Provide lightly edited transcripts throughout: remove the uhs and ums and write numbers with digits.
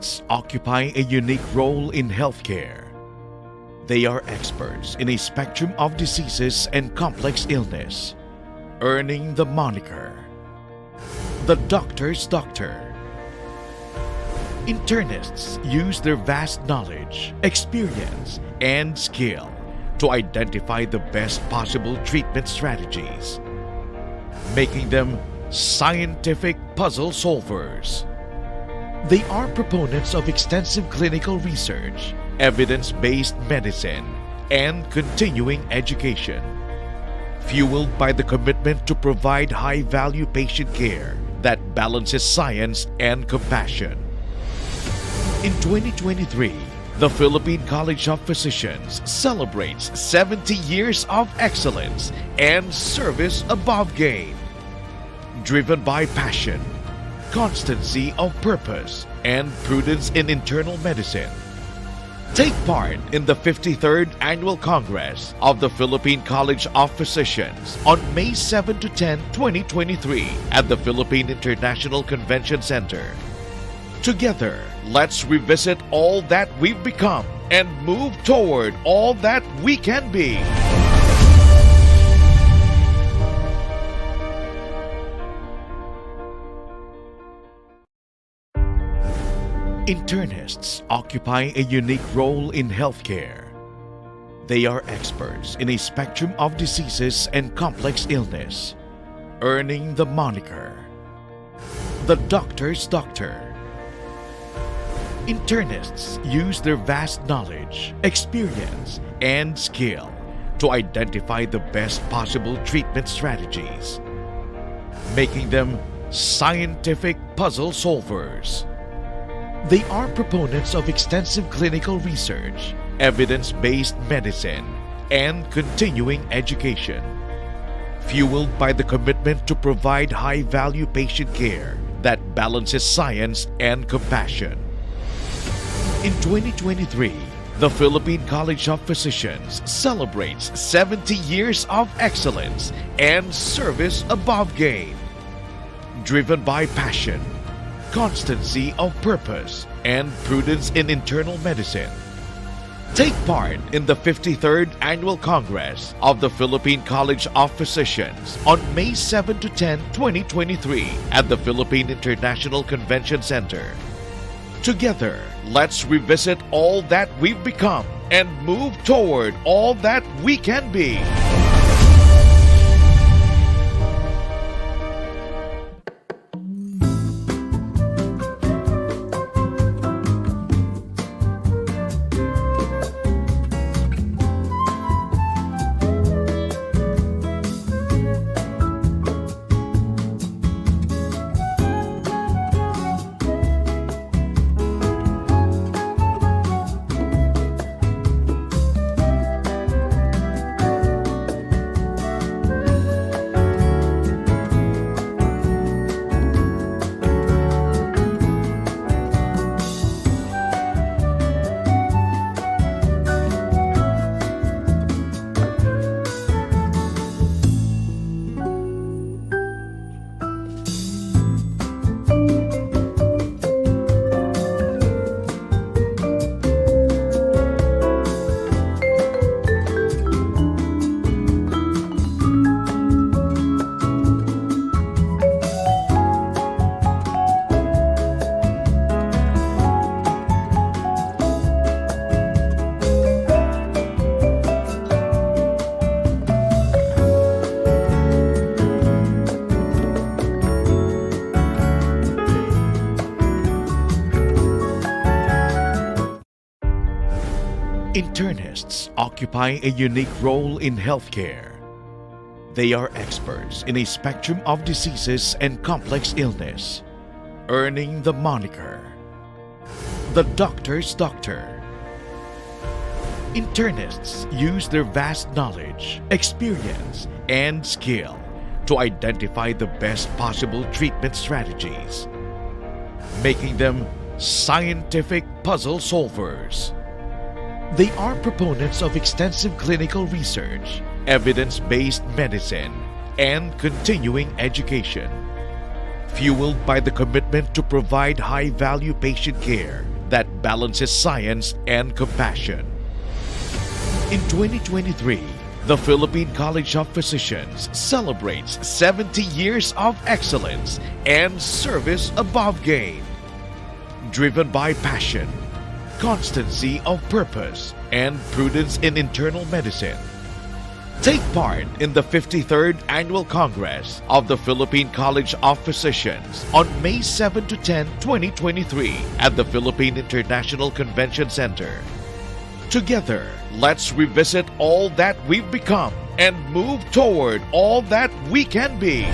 Internists occupy a unique role in healthcare. They are experts in a spectrum of diseases and complex illness, earning the moniker the doctor's doctor. Internists use their vast knowledge, experience, and skill to identify the best possible treatment strategies, making them scientific puzzle solvers. They are proponents of extensive clinical research, evidence-based medicine, and continuing education, fueled by the commitment to provide high-value patient care that balances science and compassion. In 2023, the Philippine College of Physicians celebrates 70 years of excellence and service above gain. Driven by passion, constancy of purpose, and prudence in internal medicine. Take part in the 53rd Annual Congress of the Philippine College of Physicians on May 7 to 10, 2023 at the Philippine International Convention Center. Together, let's revisit all that we've become and move toward all that we can be. Internists occupy a unique role in healthcare. They are experts in a spectrum of diseases and complex illness, earning the moniker the doctor's doctor. Internists use their vast knowledge, experience, and skill to identify the best possible treatment strategies, making them scientific puzzle solvers. They are proponents of extensive clinical research, evidence-based medicine, and continuing education, fueled by the commitment to provide high-value patient care that balances science and compassion. In 2023, the Philippine College of Physicians celebrates 70 years of excellence and service above gain. Driven by passion, constancy of purpose, and prudence in internal medicine. Take part in the 53rd Annual Congress of the Philippine College of Physicians on May 7 to 10, 2023 at the Philippine International Convention Center. Together, let's revisit all that we've become and move toward all that we can be. Internists occupy a unique role in healthcare. They are experts in a spectrum of diseases and complex illness, earning the moniker the doctor's doctor. Internists use their vast knowledge, experience, and skill to identify the best possible treatment strategies, making them scientific puzzle solvers. They are proponents of extensive clinical research, evidence-based medicine, and continuing education, fueled by the commitment to provide high-value patient care that balances science and compassion. In 2023, the Philippine College of Physicians celebrates 70 years of excellence and service above gain. Driven by passion, constancy of purpose, and prudence in internal medicine. Take part in the 53rd Annual Congress of the Philippine College of Physicians on May 7 to 10, 2023 at the Philippine International Convention Center. Together, let's revisit all that we've become and move toward all that we can be.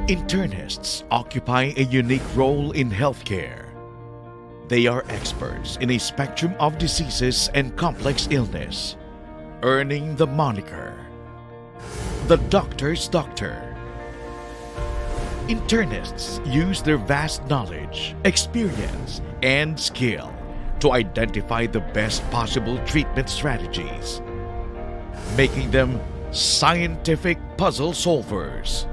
Internists occupy a unique role in healthcare. They are experts in a spectrum of diseases and complex illness, earning the moniker, the doctor's doctor. Internists use their vast knowledge, experience, and skill to identify the best possible treatment strategies, making them scientific puzzle solvers.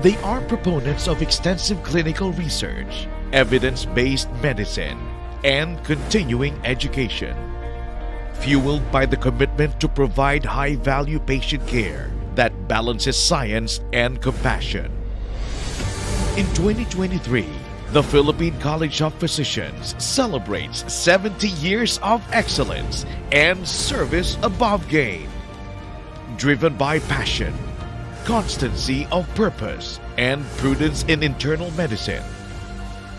They are proponents of extensive clinical research, evidence-based medicine, and continuing education, fueled by the commitment to provide high-value patient care that balances science and compassion. In 2023, the Philippine College of Physicians celebrates 70 years of excellence and service above gain. Driven by passion, constancy of purpose, and prudence in internal medicine.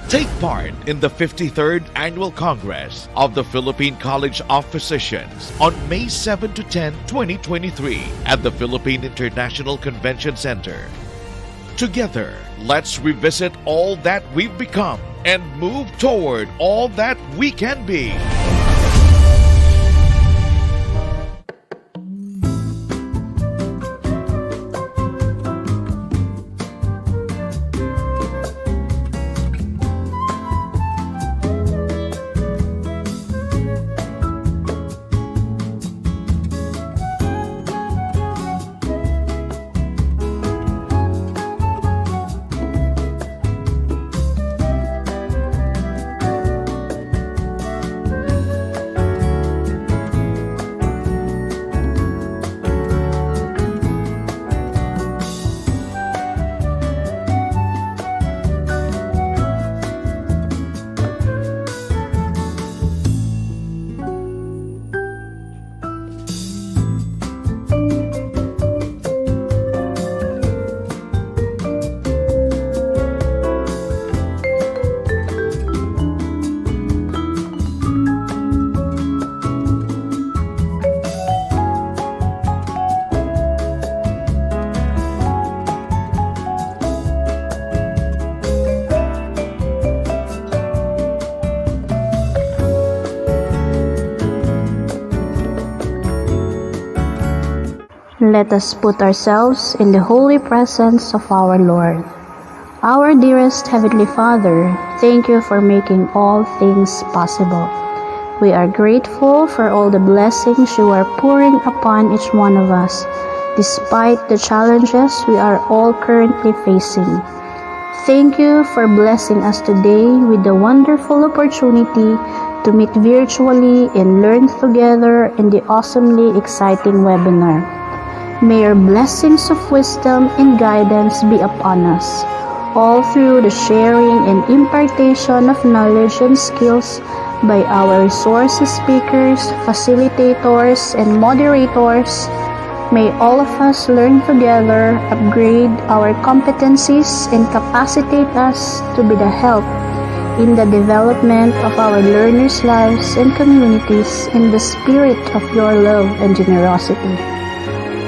Take part in the 53rd Annual Congress of the Philippine College of Physicians on May 7 to 10, 2023 at the Philippine International Convention Center. Together, let's revisit all that we've become and move toward all that we can be. Let us put ourselves in the holy presence of our Lord. Our dearest Heavenly Father, thank you for making all things possible. We are grateful for all the blessings you are pouring upon each one of us, despite the challenges we are all currently facing. Thank you for blessing us today with the wonderful opportunity to meet virtually and learn together in the awesomely exciting webinar. May your blessings of wisdom and guidance be upon us, all through the sharing and impartation of knowledge and skills by our resource speakers, facilitators, and moderators. May all of us learn together, upgrade our competencies, and capacitate us to be the help in the development of our learners' lives and communities in the spirit of your love and generosity.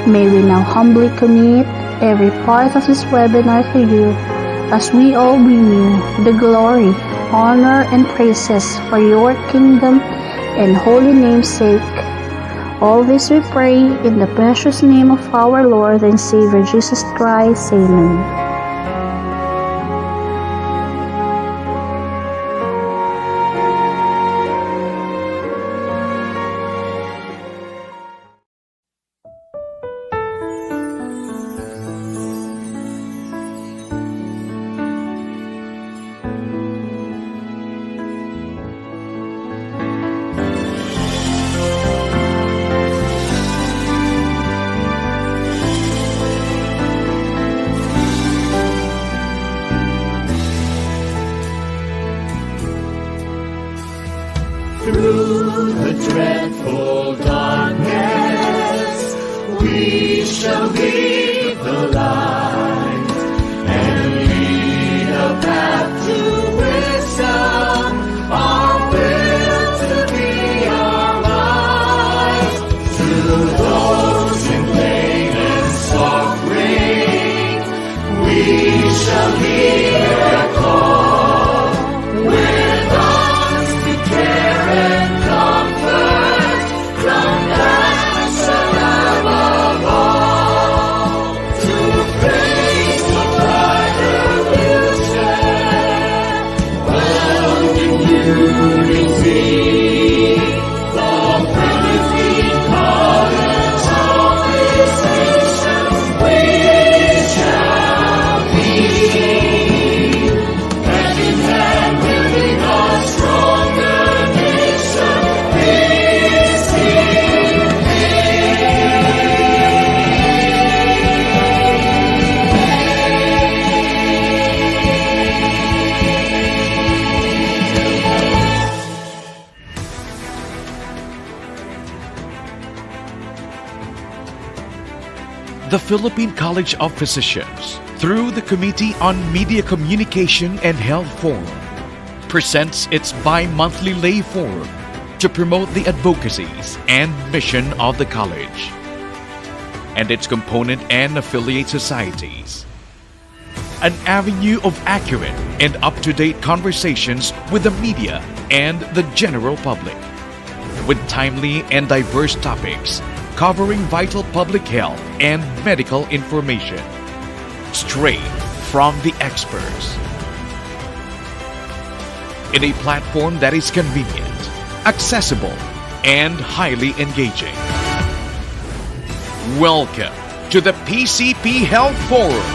May we now humbly commit every part of this webinar to you as we all bring you the glory, honor, and praises for your kingdom and holy name's sake. All this we pray in the precious name of our Lord and Savior Jesus Christ. Amen. Through the dreadful darkness, we shall lead the light and lead a path to wisdom. Our will to be our light. To those in pain and suffering, we shall hear a call. With us to care and comfort from that love of all, to face the brighter future, bound in unity. The Philippine College of Physicians, we shall be hand in hand, building a stronger nation. This The Philippine College of Physicians, through the Committee on Media Communication and Health Forum, presents its bi-monthly lay forum to promote the advocacies and mission of the college and its component and affiliate societies. An avenue of accurate and up-to-date conversations with the media and the general public, with timely and diverse topics covering vital public health and medical information, straight from the experts. In a platform that is convenient, accessible, and highly engaging. Welcome to the PCP Health Forum.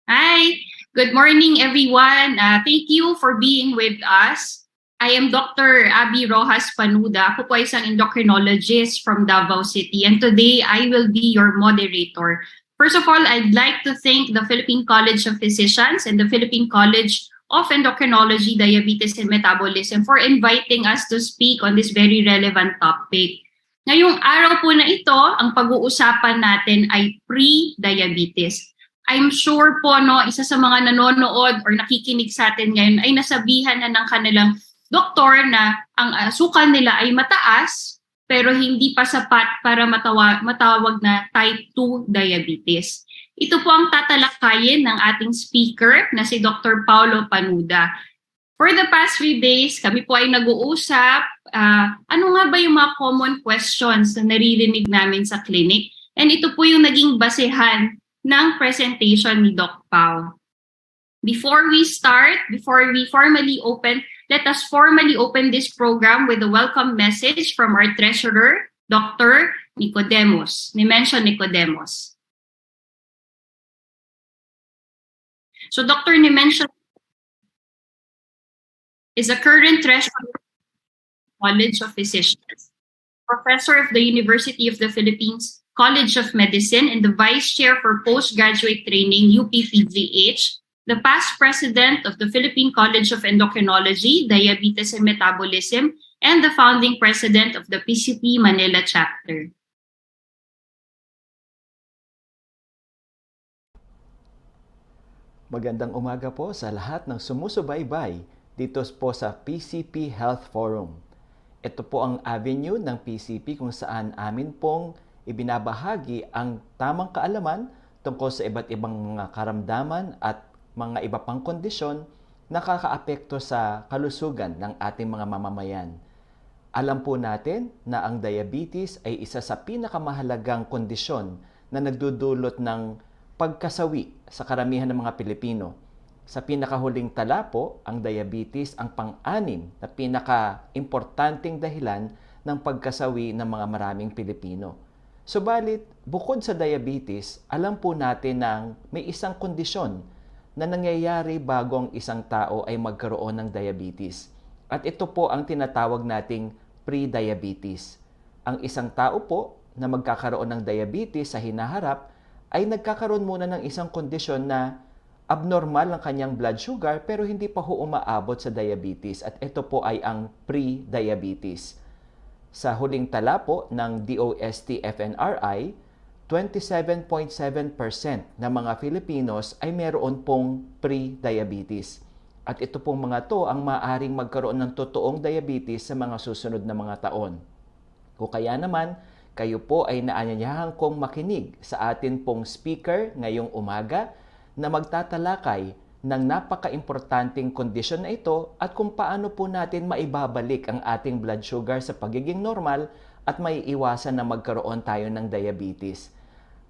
Hi, good morning everyone. Thank you for being with us. I am Dr. Abby Rojas Panuda. Ako po ay isang endocrinologist from Davao City, and today I will be your moderator. First of all, I'd like to thank the Philippine College of Physicians and the Philippine College of Endocrinology, Diabetes and Metabolism for inviting us to speak on this very relevant topic. Ngayong araw po na ito, ang pag-uusapan natin ay pre-diabetes. I'm sure po isa sa mga nanonood or nakikinig sa atin ngayon ay nasabihan na ng kanilang doktor na ang sukat nila ay mataas pero hindi pa sapat para matawag na type 2 diabetes. Ito po ang tatalakayin ng ating speaker na si Dr. Paulo Panuda. For the past few days, kami po ay nag-uusap. Ano nga ba yung mga common questions na naririnig namin sa clinic? And ito po yung naging basehan ng presentation ni Doc Pao. Before we formally open, let us formally open this program with a welcome message from our treasurer, Dr. Nicodemus. Ni-mention Nicodemus. So Dr. Ni-mention is a current treasurer of the College of Physicians, professor of the University of the Philippines College of Medicine, and the vice chair for postgraduate training, UPPGH, the past president of the Philippine College of Endocrinology, Diabetes and Metabolism, and the founding president of the PCP Manila chapter. Magandang umaga po sa lahat ng sumusubaybay dito po sa PCP Health Forum. Ito po ang avenue ng PCP kung saan amin pong ibinabahagi ang tamang kaalaman tungkol sa iba't ibang mga karamdaman at mga iba pang kondisyon na nakakaapekto sa kalusugan ng ating mga mamamayan. Alam po natin na ang diabetes ay isa sa pinakamahalagang kondisyon na nagdudulot ng pagkasawi sa karamihan ng mga Pilipino. Sa pinakahuling tala po, ang diabetes ang pang-anim na pinaka-importanting dahilan ng pagkasawi ng mga maraming Pilipino. Subalit, bukod sa diabetes, alam po natin na may isang kondisyon na nangyayari bago ang isang tao ay magkaroon ng diabetes. At ito po ang tinatawag nating pre-diabetes. Ang isang tao po na magkakaroon ng diabetes sa hinaharap ay nagkakaroon muna ng isang kondisyon na abnormal ang kanyang blood sugar pero hindi pa ho umaabot sa diabetes at ito po ay ang pre-diabetes. Sa huling tala po ng DOST-FNRI, 27.7% ng mga Filipinos ay meron pong pre-diabetes. At ito pong mga to ang maaaring magkaroon ng totoong diabetes sa mga susunod na mga taon. O kaya naman, kayo po ay naanyayahan kong makinig sa atin pong speaker ngayong umaga na magtatalakay ng napaka-importanting kondisyon na ito at kung paano po natin maibabalik ang ating blood sugar sa pagiging normal at maiiwasan na magkaroon tayo ng diabetes.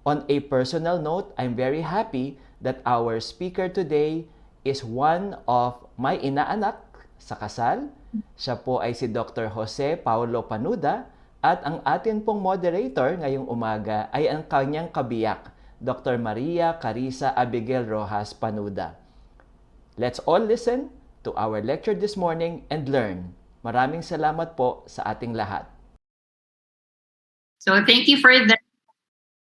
On a personal note, I'm very happy that our speaker today is one of my inaanak sa kasal. Siya po ay si Dr. Jose Paulo Panuda at ang atin pong moderator ngayong umaga ay ang kanyang kabiyak, Dr. Maria Carissa Abigail Rojas Panuda. Let's all listen to our lecture this morning and learn. Maraming salamat po sa ating lahat. So thank you for that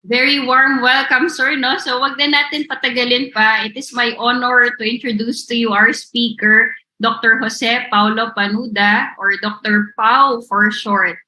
very warm welcome, sir. No? So wag na natin patagalin pa. It is my honor to introduce to you our speaker, Dr. Jose Paulo Panuda, or Dr. Pao for short.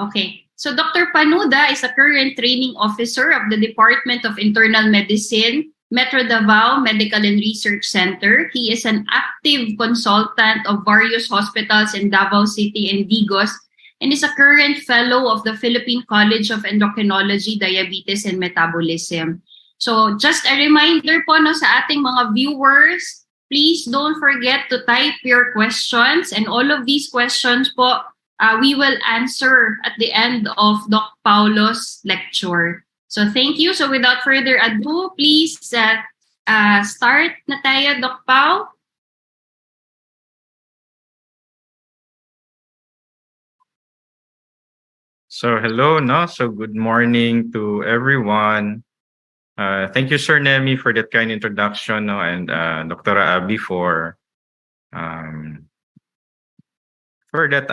Okay. So Dr. Panuda is a current training officer of the Department of Internal Medicine, Metro Davao Medical and Research Center. He is an active consultant of various hospitals in Davao City and Digos and is a current fellow of the Philippine College of Endocrinology, Diabetes and Metabolism. So just a reminder po no, sa ating mga viewers, please don't forget to type your questions, and all of these questions po we will answer at the end of Doc Paulo's lecture. So thank you. So without further ado, please start na tayo, Doc Pao. So hello, no? So good morning to everyone. Thank you, Sir Nemi, for that kind introduction, no? And Dr. Abi for that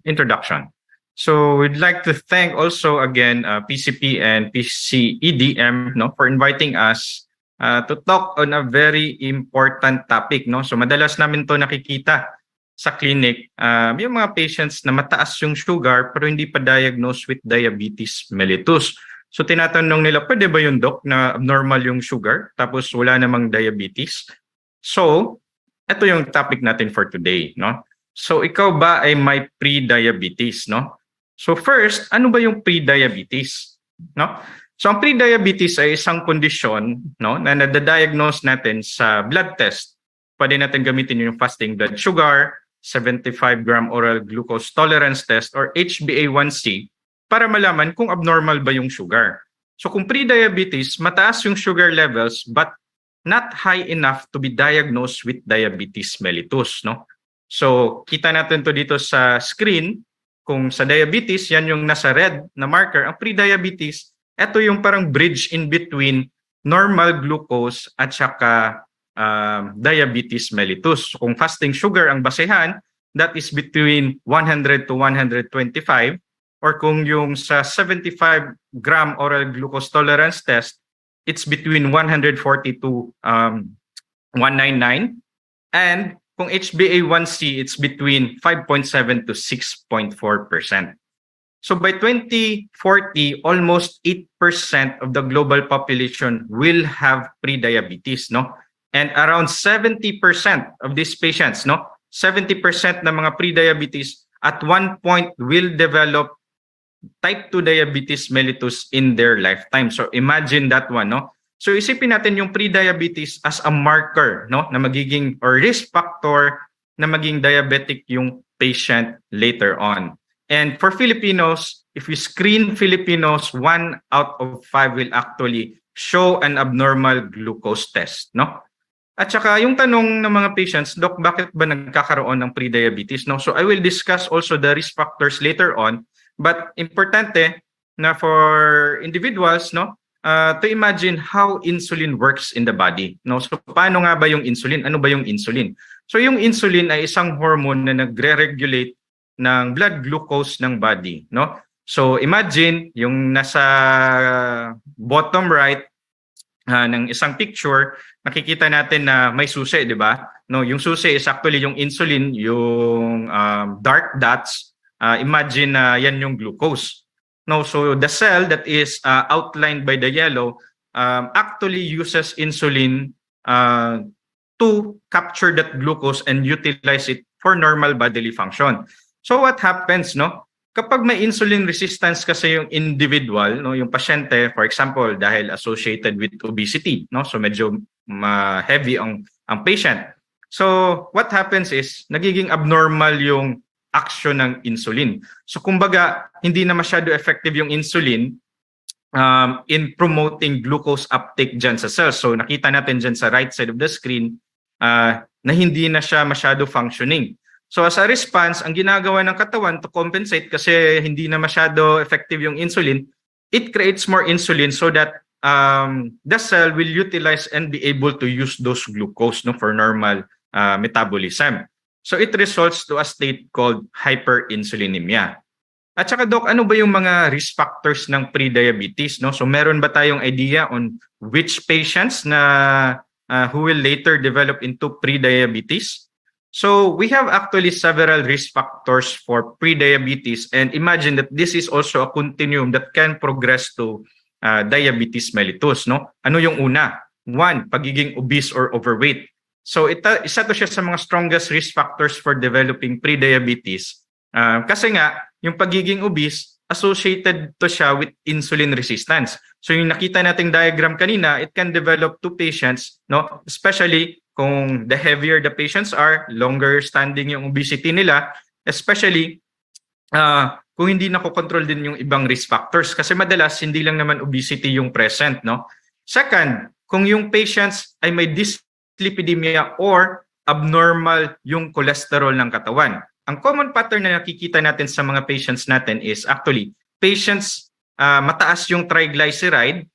introduction. So we'd like to thank also again PCP and PCEDM no for inviting us to talk on a very important topic, no. So madalas namin to nakikita sa clinic, yung mga patients na mataas yung sugar pero hindi pa diagnosed with diabetes mellitus. So tinatanong nila, pwede ba yung doc na abnormal yung sugar tapos wala namang diabetes? So ito yung topic natin for today, no. So ikaw ba ay may pre-diabetes, no? So first, ano ba yung pre-diabetes, no? So ang pre-diabetes ay isang kondisyon, no, na nadadiagnose natin sa blood test pwede natin gamitin yung fasting blood sugar, 75-gram oral glucose tolerance test, or HbA1c para malaman kung abnormal ba yung sugar. So kung pre-diabetes, mataas yung sugar levels but not high enough to be diagnosed with diabetes mellitus, no? So kita natin to dito sa screen. Kung sa diabetes, yan yung nasa red na marker. Ang pre-diabetes, ito yung parang bridge in between normal glucose at saka diabetes mellitus. Kung fasting sugar ang basehan, that is between 100 to 125. Or kung yung sa 75-gram oral glucose tolerance test, it's between 140 to 199. And kung HbA1c, it's between 5.7 to 6.4%. So by 2040, almost 8% of the global population will have prediabetes, no? And around 70% of these patients, no? 70% ng mga prediabetes at one point will develop type 2 diabetes mellitus in their lifetime. So imagine that one, no? So isipin natin yung prediabetes as a marker, no, na magiging or risk factor na maging diabetic yung patient later on. And for Filipinos, if we screen Filipinos, 1 out of 5 will actually show an abnormal glucose test, no? At saka yung tanong ng mga patients, Doc, bakit ba nagkakaroon ng prediabetes, no? So I will discuss also the risk factors later on, but importante na for individuals, no, to imagine how insulin works in the body, no? So paano nga ba yung insulin? Ano ba yung insulin? So yung insulin ay isang hormone na nagre-regulate ng blood glucose ng body, no? So imagine yung nasa bottom right ng isang picture, nakikita natin na may susi, di ba? No, yung susi is actually yung insulin, yung dark dots. Imagine na yan yung glucose. No, so the cell that is outlined by the yellow actually uses insulin to capture that glucose and utilize it for normal bodily function. So what happens, no? Kapag may insulin resistance kasi yung individual, no, yung pasyente, for example, dahil associated with obesity, no? So medyo heavy ang patient. So what happens is nagiging abnormal yung action ng insulin. So kumbaga, hindi na masyado effective yung insulin in promoting glucose uptake dyan sa cells. So nakita natin dyan sa right side of the screen na hindi na siya masyado functioning. So as a response, ang ginagawa ng katawan to compensate kasi hindi na masyado effective yung insulin, it creates more insulin so that the cell will utilize and be able to use those glucose, no, for normal metabolism. So it results to a state called hyperinsulinemia. At saka Doc, ano ba yung mga risk factors ng prediabetes, no? So meron ba tayong idea on which patients na who will later develop into prediabetes? So we have actually several risk factors for prediabetes, and imagine that this is also a continuum that can progress to diabetes mellitus, no? Ano yung una? One, pagiging obese or overweight. So isa to siya sa mga strongest risk factors for developing prediabetes. Kasi nga, yung pagiging obese, associated to siya with insulin resistance. So yung nakita nating diagram kanina, it can develop to patients, no? Especially kung the heavier the patients are, longer standing yung obesity nila, especially kung hindi nakokontrol din yung ibang risk factors. Kasi madalas, hindi lang naman obesity yung present, no? Second, kung yung patients ay may dyslipidemia or abnormal yung cholesterol ng katawan. Ang common pattern na nakikita natin sa mga patients natin is actually patients mataas yung triglyceride,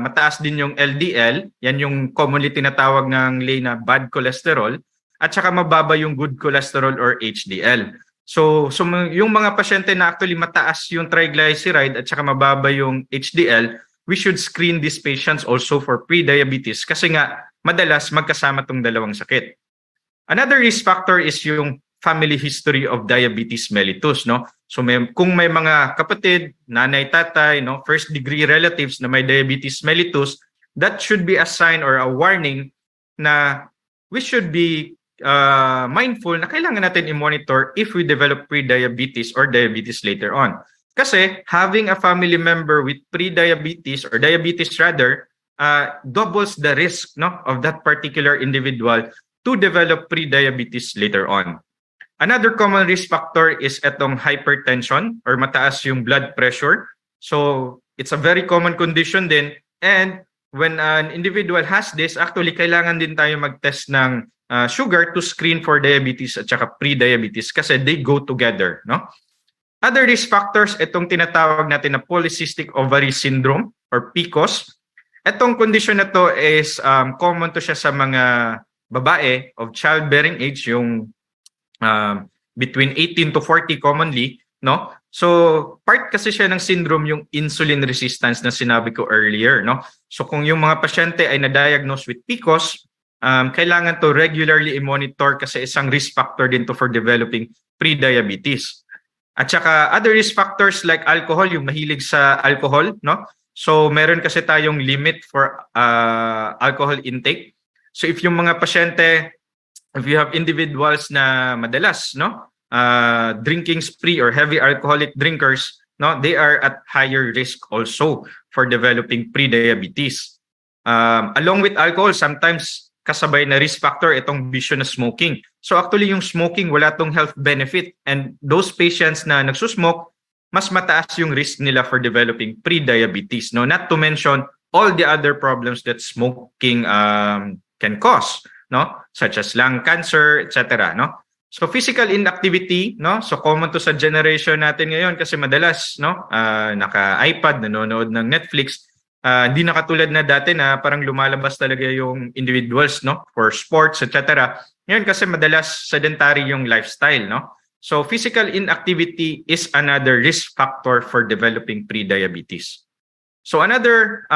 mataas din yung LDL, yan yung commonly tinatawag ng lay na bad cholesterol, at saka mababa yung good cholesterol or HDL. So yung mga pasyente na actually mataas yung triglyceride at saka mababa yung HDL, we should screen these patients also for prediabetes kasi nga madalas magkasama tong dalawang sakit. Another risk factor is yung family history of diabetes mellitus, no? So kung may mga kapatid, nanay, tatay, no, first degree relatives na may diabetes mellitus, that should be a sign or a warning na we should be mindful na kailangan natin i-monitor if we develop prediabetes or diabetes later on. Kasi having a family member with prediabetes or diabetes rather doubles the risk, no, of that particular individual to develop pre-diabetes later on. Another common risk factor is itong hypertension or mataas yung blood pressure. So it's a very common condition din. And when an individual has this, actually kailangan din tayo mag-test ng sugar to screen for diabetes at saka pre-diabetes kasi they go together, no? Other risk factors, itong tinatawag natin na polycystic ovary syndrome or PCOS. Itong condition na to is common to siya sa mga babae of childbearing age, yung between 18 to 40 commonly, no? So, part kasi siya ng syndrome yung insulin resistance na sinabi ko earlier, no? So, kung yung mga pasyente ay na-diagnose with PCOS, kailangan to regularly i-monitor kasi isang risk factor din to for developing pre-diabetes. At saka other risk factors like alcohol, yung mahilig sa alcohol, no? So, meron kasi tayong limit for alcohol intake. So, if yung mga pasyente, if you have individuals na madalas, no, drinking spree or heavy alcoholic drinkers, no, they are at higher risk also for developing pre-diabetes. Along with alcohol, sometimes kasabay na risk factor itong bisyo na smoking. So actually yung smoking wala tong health benefit, and those patients na nagsusmoke, mas mataas yung risk nila for developing pre-diabetes, no, not to mention all the other problems that smoking can cause, no, such as lung cancer, etc., no. So physical inactivity, no, so common to sa generation natin ngayon kasi madalas, no, naka-iPad, nanonood ng Netflix. Hindi na katulad na dati na parang lumalabas talaga yung individuals, no, for sports, etc. Ngayon kasi madalas sedentary yung lifestyle, no. So physical inactivity is another risk factor for developing pre-diabetes. So another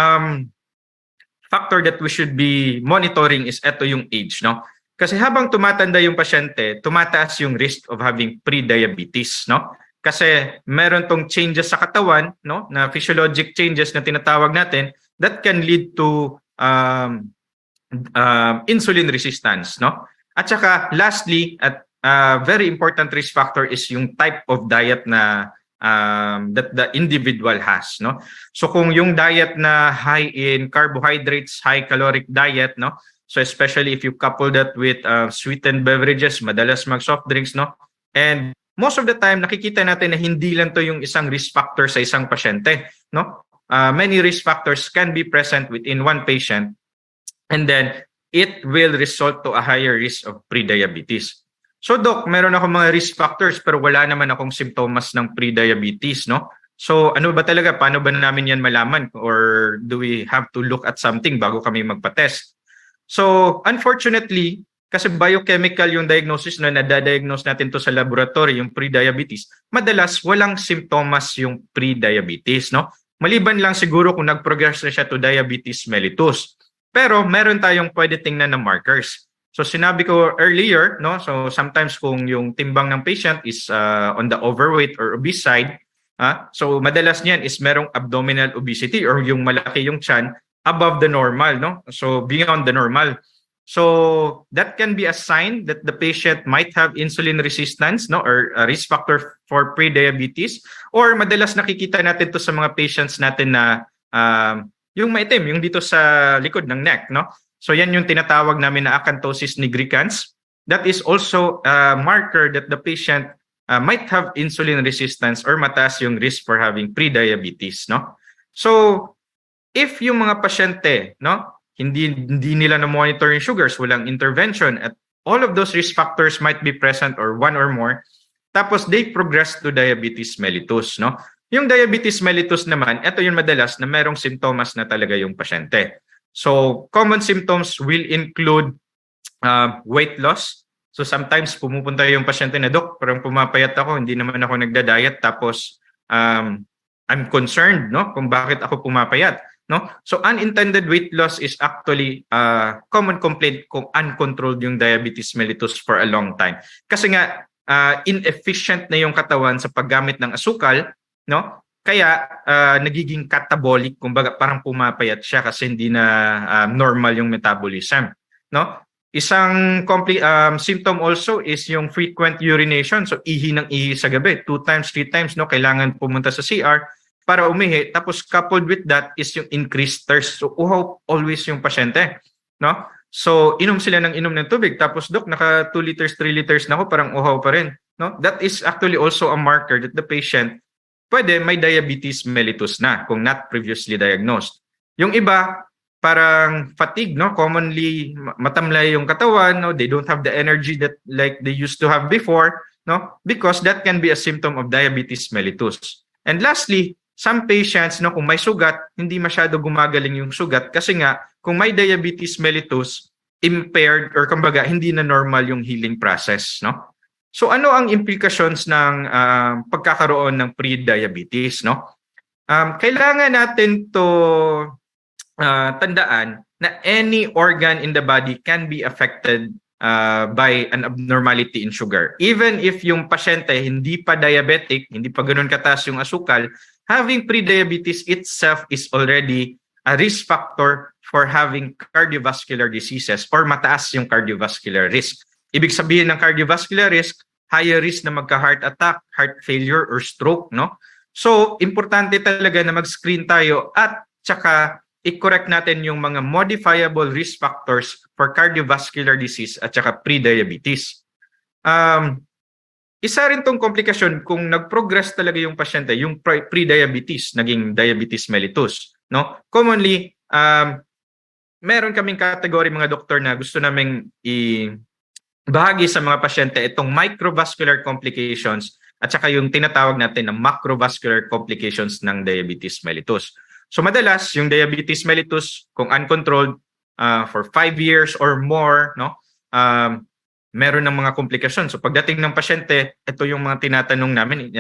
factor that we should be monitoring is ito yung age, no? Kasi habang tumatanda yung pasyente, tumataas yung risk of having pre-diabetes, no? Kasi meron tong changes sa katawan, no, na physiologic changes na tinatawag natin that can lead to insulin resistance, no? At saka lastly, at very important risk factor is yung type of diet na that the individual has, no. So kung yung diet na high in carbohydrates, high caloric diet, no, so especially if you couple that with sweetened beverages, madalas mag soft drinks, no, and most of the time nakikita natin na hindi lang to yung isang risk factor sa isang pasyente, no. Many risk factors can be present within one patient, and then it will result to a higher risk of pre-diabetes. So Doc, meron ako mga risk factors pero wala naman akong symptoms ng pre-diabetes, no? So ano ba talaga? Paano ba namin yan malaman? Or do we have to look at something bago kami magpa-test? So unfortunately, kasi biochemical yung diagnosis na nadadiagnose natin to sa laboratory, yung pre-diabetes, madalas walang symptoms yung pre-diabetes, no? Maliban lang siguro kung nag-progress na siya to diabetes mellitus. Pero meron tayong pwede tingnan na markers. So sinabi ko earlier, no, so sometimes kung yung timbang ng patient is on the overweight or obese side, so madalas niyan is merong abdominal obesity or yung malaki yung tiyan above the normal, no, so beyond the normal. So that can be a sign that the patient might have insulin resistance, no, or a risk factor for pre-diabetes. Or madalas nakikita natin to sa mga patients natin na yung maitim, yung dito sa likod ng neck, no. So yan yung tinatawag namin na acanthosis nigricans. That is also a marker that the patient might have insulin resistance or mataas yung risk for having pre-diabetes, no? So if yung mga pasyente, no, hindi nila na-monitor yung sugars, walang intervention, at all of those risk factors might be present or one or more, tapos they progress to diabetes mellitus, no? Yung diabetes mellitus naman, ito yung madalas na merong simptomas na talaga yung pasyente. So, common symptoms will include weight loss. So, sometimes pumupunta yung pasyente na, Dok, parang pumapayat ako, hindi naman ako nagda-diet, tapos I'm concerned, no, kung bakit ako pumapayat, no? So, unintended weight loss is actually common complaint kung uncontrolled yung diabetes mellitus for a long time. Kasi nga, inefficient na yung katawan sa paggamit ng asukal, no? Kaya nagiging catabolic, kumbaga parang pumapayat siya kasi hindi na normal yung metabolism, no? Isang symptom also is yung frequent urination. So ihi ng ihi sa gabi, 2 times, 3 times, no? Kailangan pumunta sa CR para umihi. Tapos coupled with that is yung increased thirst. So uhaw always yung pasyente, no? So, inom sila ng inom ng tubig. Tapos, Dok, naka 2 liters, 3 liters na ako, parang uhaw pa rin. No? That is actually also a marker that the patient pwede may diabetes mellitus na kung not previously diagnosed. Yung iba, parang fatigue, no? Commonly matamlay yung katawan, no? They don't have the energy that like they used to have before, no? Because that can be a symptom of diabetes mellitus. And lastly, some patients, no, kung may sugat, hindi masyado gumagaling yung sugat kasi nga kung may diabetes mellitus, impaired or kumbaga hindi na normal yung healing process, no? So ano ang implications ng pagkakaroon ng pre-diabetes, no? Kailangan natin to tandaan na any organ in the body can be affected by an abnormality in sugar. Even if yung pasyente hindi pa diabetic, hindi pa ganoon kataas yung asukal, having pre-diabetes itself is already a risk factor for having cardiovascular diseases or mataas yung cardiovascular risk. Ibig sabihin ng cardiovascular risk, higher risk na magka-heart attack, heart failure, or stroke, no? So, importante talaga na mag-screen tayo at tsaka i-correct natin yung mga modifiable risk factors for cardiovascular disease at tsaka pre-diabetes. Isa rin tong komplikasyon kung nag-progress talaga yung pasyente, yung pre-diabetes, naging diabetes mellitus, no? Commonly, meron kaming category mga doktor na gusto naming bahagi sa mga pasyente itong microvascular complications at saka yung tinatawag natin na macrovascular complications ng diabetes mellitus. So madalas yung diabetes mellitus kung uncontrolled for 5 years or more, no, meron ng mga komplikasyon. So pagdating ng pasyente, ito yung mga tinatanong namin,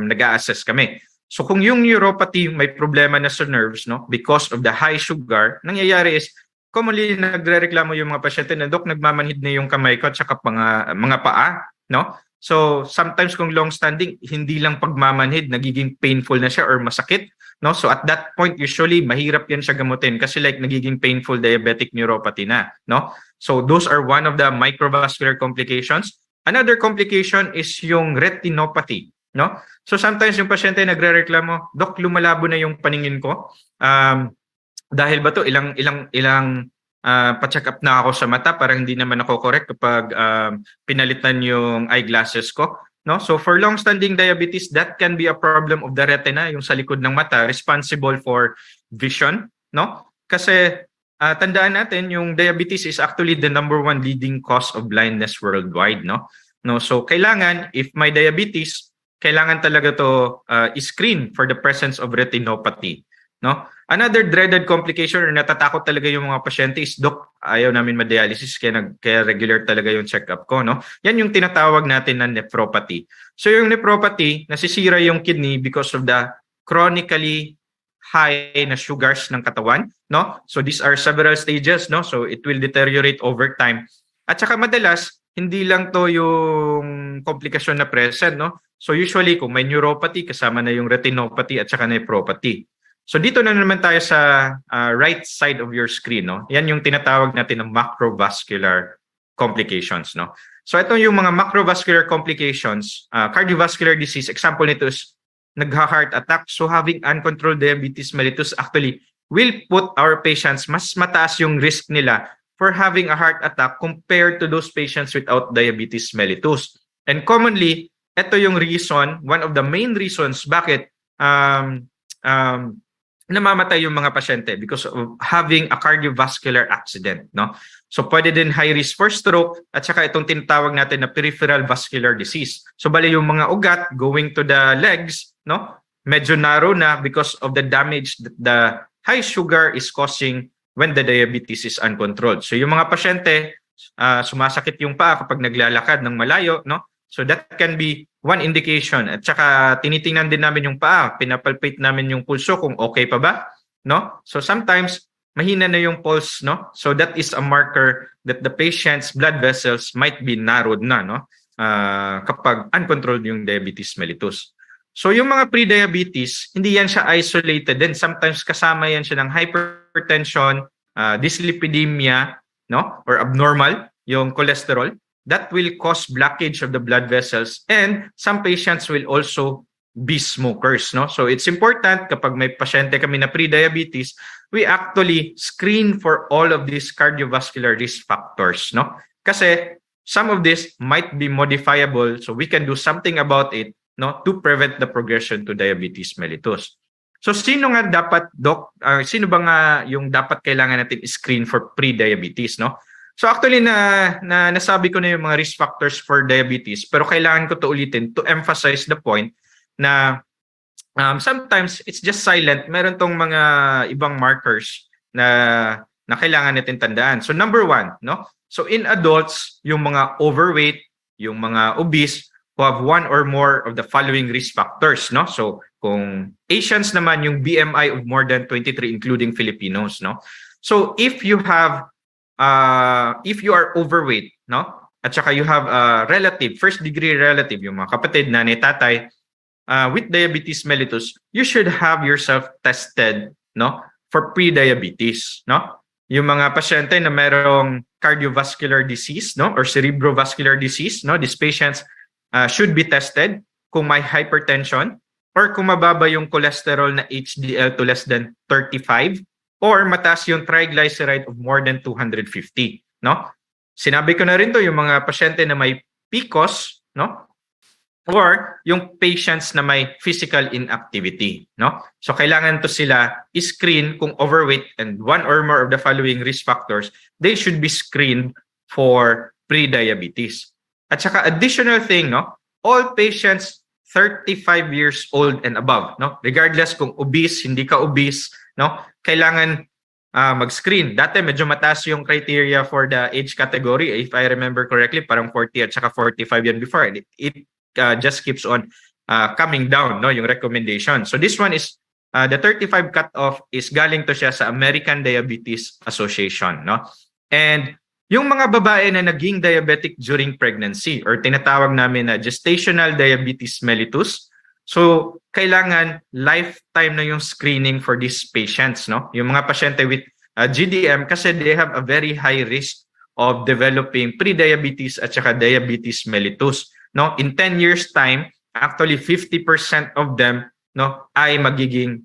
nag-a-assess kami. So kung yung neuropathy may problema na sa nerves, no, because of the high sugar, nangyayari is commonly nagrereklamo yung mga pasyente na, Dok, nagmamanhid na yung kamay ko at saka mga paa, no? So sometimes kung long standing, hindi lang pagmamanhid, nagiging painful na siya or masakit, no? So at that point usually mahirap yan siya gamutin kasi like nagiging painful diabetic neuropathy na, no? So those are one of the microvascular complications. Another complication is yung retinopathy, no? So sometimes yung pasyente nagrereklamo, Dok, lumalabo na yung paningin ko. Dahil ba to ilang pa-check up na ako sa mata para hindi naman ako correct kapag pinalitan yung eyeglasses ko, no? So for long standing diabetes, that can be a problem of the retina, yung sa likod ng mata, responsible for vision, no? Kasi tandaan natin yung diabetes is actually the number 1 leading cause of blindness worldwide, no? So kailangan if may diabetes, kailangan talaga to i-screen for the presence of retinopathy, no? Another dreaded complication or natatakot talaga yung mga pasyente is, Dok, ayaw namin ma-dialysis kaya regular talaga yung check-up ko, no? Yan yung tinatawag natin na nephropathy. So yung nephropathy, nasisira yung kidney because of the chronically high na sugars ng katawan, no? So these are several stages, no? So it will deteriorate over time. At saka madalas, hindi lang to yung komplikasyon na present, no? So usually kung may neuropathy, kasama na yung retinopathy at saka nephropathy. So dito na naman tayo sa right side of your screen, no? Yan yung tinatawag natin ng macrovascular complications, no? So ito yung mga macrovascular complications, cardiovascular disease, example nito is nagha-heart attack. So having uncontrolled diabetes mellitus actually will put our patients, mas mataas yung risk nila for having a heart attack compared to those patients without diabetes mellitus. And commonly, ito yung reason, one of the main reasons bakit namamatay yung mga pasyente because of having a cardiovascular accident, no? So pwede din high risk for stroke at saka itong tinatawag natin na peripheral vascular disease. So bali yung mga ugat going to the legs, no? Medyo narrow na because of the damage that the high sugar is causing when the diabetes is uncontrolled. So yung mga pasyente, sumasakit yung paa kapag naglalakad ng malayo, no? So that can be one indication. At saka tinitingnan din namin yung paa, pinapalpate namin yung pulso kung okay pa ba, no? So sometimes mahina na yung pulse, no? So that is a marker that the patient's blood vessels might be narrowed na, no? Kapag uncontrolled yung diabetes mellitus. So yung mga pre-diabetes, hindi yan siya isolated. Then sometimes kasama yan siya ng hypertension, dyslipidemia, no? Or abnormal yung cholesterol. That will cause blockage of the blood vessels, and some patients will also be smokers, no? So it's important kapag may pasyente kami na pre-diabetes, we actually screen for all of these cardiovascular risk factors, no? Kasi some of this might be modifiable, so we can do something about it, no, to prevent the progression to diabetes mellitus. So sino nga dapat, Doc, sino ba nga yung dapat kailangan natin screen for pre-diabetes, no? So actually nasabi ko na yung mga risk factors for diabetes, pero kailangan ko to ulitin to emphasize the point na sometimes it's just silent. Meron tong mga ibang markers na kailangan natin tandaan. So number 1, no? So in adults, yung mga overweight, yung mga obese who have one or more of the following risk factors, no? So kung Asians naman, yung BMI of more than 23 including Filipinos, no? So if you are overweight, no? At saka you have a relative, first degree relative, yung mga kapatid, nanay, tatay, with diabetes mellitus, you should have yourself tested, no, for pre-diabetes, no? Yung mga pasyente na merong cardiovascular disease, no, or cerebrovascular disease, no, these patients should be tested kung may hypertension or kung mababa yung cholesterol na HDL to less than 35 or mataas yung triglyceride of more than 250, no? Sinabi ko na rin to yung mga pasyente na may PCOS, no? Or yung patients na may physical inactivity, no? So kailangan to sila i-screen kung overweight and one or more of the following risk factors, they should be screened for pre-diabetes. At saka additional thing, no? All patients 35 years old and above, no? Regardless kung obese, hindi ka obese, no? Kailangan mag-screen. Dati medyo mataas yung criteria for the age category. If I remember correctly, parang 40 at saka 45 yan before. It just keeps on coming down, no, yung recommendation. So this one is the 35 cutoff is galing to siya sa American Diabetes Association, no? And yung mga babae na naging diabetic during pregnancy or tinatawag namin na gestational diabetes mellitus, so kailangan lifetime na yung screening for these patients, no? Yung mga pasyente with GDM kasi they have a very high risk of developing pre-diabetes at saka diabetes mellitus. No, in 10 years time, actually 50% of them, no, ay magiging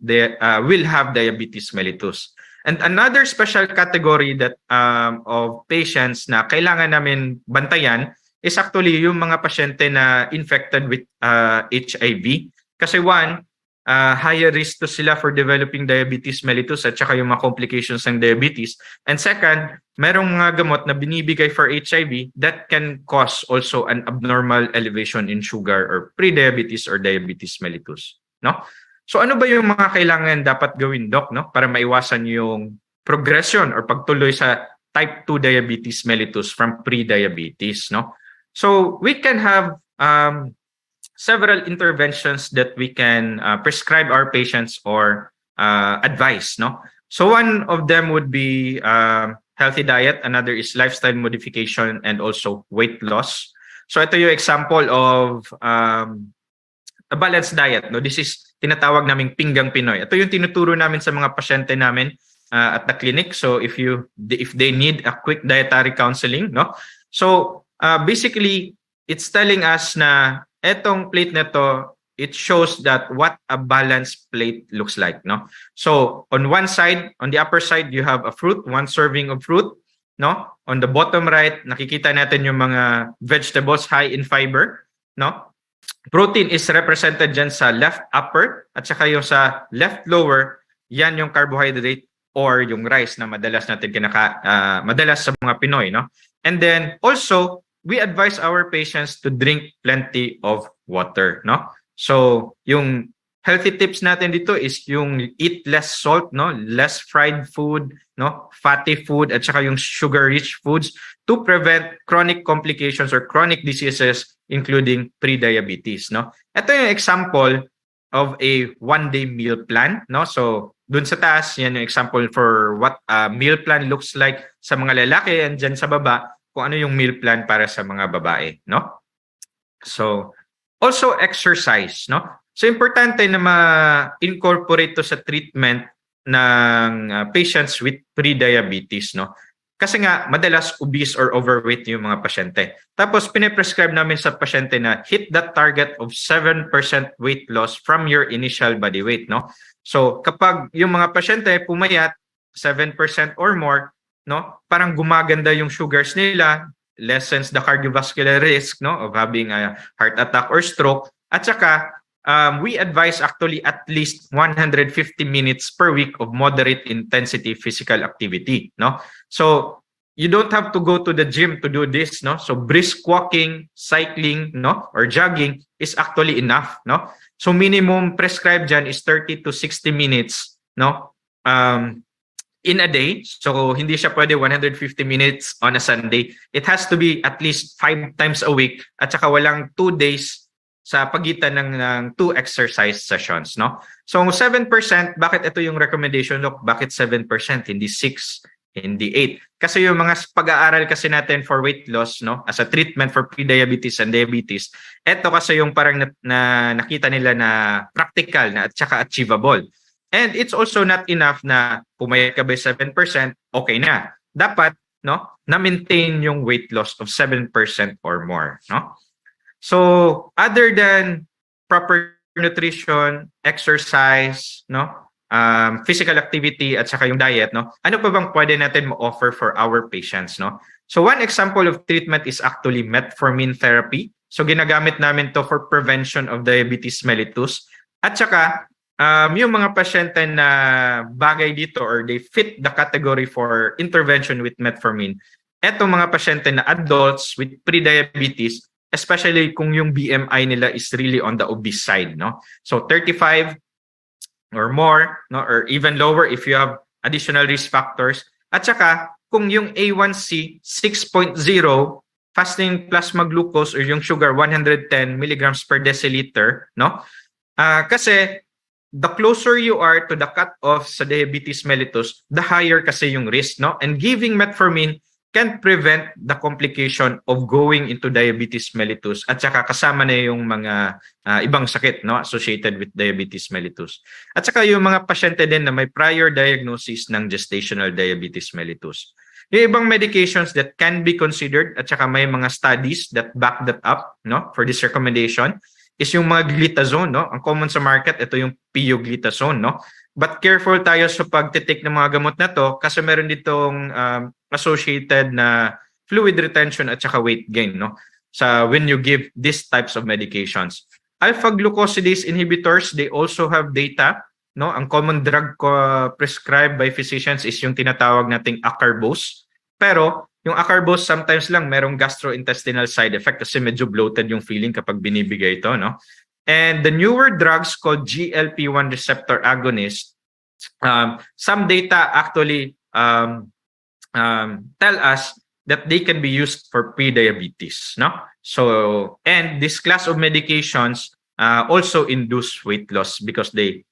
will have diabetes mellitus. And another special category that of patients na kailangan namin bantayan is actually yung mga pasyente na infected with HIV. Kasi one, higher risk to sila for developing diabetes mellitus at saka yung mga complications ng diabetes. And second, merong mga gamot na binibigay for HIV that can cause also an abnormal elevation in sugar or pre-diabetes or diabetes mellitus, no? So ano ba yung mga kailangan dapat gawin, Doc, no, para maiwasan yung progression or pagtuloy sa type 2 diabetes mellitus from pre-diabetes, no? So we can have several interventions that we can prescribe our patients or advise, no? So one of them would be healthy diet, another is lifestyle modification and also weight loss. So ito yung example of a balanced diet, no? This is tinatawag naming pinggang Pinoy. Ito yung tinuturo namin sa mga pasyente namin at the clinic. So if they need a quick dietary counseling, no? So basically it's telling us na etong plate na to, it shows that what a balanced plate looks like, no? So on one side, on the upper side, you have a fruit, 1 serving of fruit, no? On the bottom right, nakikita natin yung mga vegetables high in fiber, no? Protein is represented dyan sa left upper at saka yung sa left lower, yan yung carbohydrate or yung rice na madalas natin madalas sa mga Pinoy, no? And then also, we advise our patients to drink plenty of water, no? So, yung healthy tips natin dito is yung eat less salt, no? Less fried food, no? Fatty food at saka yung sugar-rich foods to prevent chronic complications or chronic diseases including pre-diabetes, no? Ito yung example of a one-day meal plan, no? So, dun sa taas, yan yung example for what a meal plan looks like sa mga lalaki, and dyan sa baba, kung ano yung meal plan para sa mga babae, no? So, also exercise, no? So, importante na ma-incorporate to sa treatment ng patients with pre-diabetes, no? Kasi nga, madalas obese or overweight yung mga pasyente. Tapos, piniprescribe namin sa pasyente na hit that target of 7% weight loss from your initial body weight, no? So, kapag yung mga pasyente pumayat 7% or more, no? Parang gumaganda yung sugars nila, lessens the cardiovascular risk, no, of having a heart attack or stroke. At saka, we advise actually at least 150 minutes per week of moderate intensity physical activity, no? So you don't have to go to the gym to do this, no? So brisk walking, cycling, no, or jogging is actually enough, no? So minimum prescribed dyan is 30 to 60 minutes, no? In a day. So hindi siya pwede 150 minutes on a Sunday. It has to be at least 5 times a week at saka walang 2 days sa pagitan ng 2 exercise sessions, no? So 7%, bakit ito yung recommendation? Look, bakit 7%, hindi 6, hindi 8? Kasi yung mga pag-aaral kasi natin for weight loss, no, as a treatment for prediabetes and diabetes, ito kasi yung parang nakita nila na practical na at saka achievable. And it's also not enough na pumayat ka by 7%, okay na. Dapat, no, na-maintain yung weight loss of 7% or more, no? So, other than proper nutrition, exercise, no, physical activity at saka yung diet, no, ano pa bang pwede natin ma-offer for our patients, no? So, one example of treatment is actually metformin therapy. So, ginagamit namin to for prevention of diabetes mellitus. At saka, yung mga pasyente na bagay dito or they fit the category for intervention with metformin, etong mga pasyente na adults with prediabetes, especially kung yung BMI nila is really on the obese side, no? So 35 or more, no, or even lower if you have additional risk factors. At saka kung yung A1C 6.0, fasting plasma glucose or yung sugar 110 milligrams per deciliter, no? Kasi the closer you are to the cutoff sa diabetes mellitus, the higher kasi yung risk, no? And giving metformin can prevent the complication of going into diabetes mellitus at saka kasama na yung mga ibang sakit, no, associated with diabetes mellitus. At saka yung mga pasyente din na may prior diagnosis ng gestational diabetes mellitus. Yung ibang medications that can be considered at saka may mga studies that back that up, no, for this recommendation is yung mga glitazone, no? Ang common sa market, ito yung pioglitazone, no? But careful tayo sa pagtitake ng mga gamot na to kasi meron ditong associated na fluid retention at saka weight gain, no? Sa when you give these types of medications. Alpha-glucosidase inhibitors, they also have data, no? Ang common drug prescribed by physicians is yung tinatawag nating acarbose. Pero yung acarbose sometimes lang merong gastrointestinal side effect kasi medyo bloated yung feeling kapag binibigay ito, no? And the newer drugs called GLP-1 receptor agonist, some data actually tell us that they can be used for prediabetes, no? So, and this class of medications also induce weight loss because they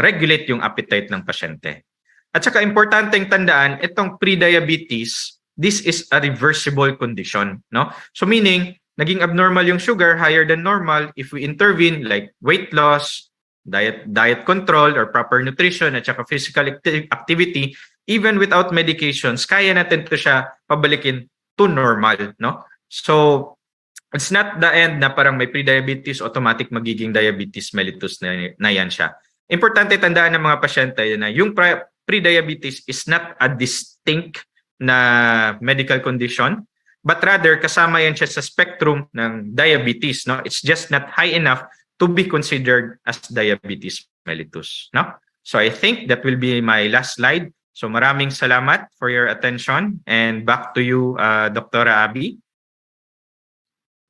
regulate yung appetite ng pasyente. At saka importanteng tandaan, itong prediabetes, this is a reversible condition, no? So meaning, naging abnormal yung sugar, higher than normal, if we intervene like weight loss, diet control, or proper nutrition, at saka physical activity, even without medications, kaya natin to siya pabalikin to normal, no? So, it's not the end na parang may prediabetes, automatic magiging diabetes mellitus na yan siya. Importante tandaan ng mga pasyente na yung prediabetes is not a distinct na medical condition, but rather kasama yan siya sa spectrum ng diabetes, no? It's just not high enough to be considered as diabetes mellitus, no? So I think that will be my last slide. So maraming salamat for your attention and back to you, Dr. Abby.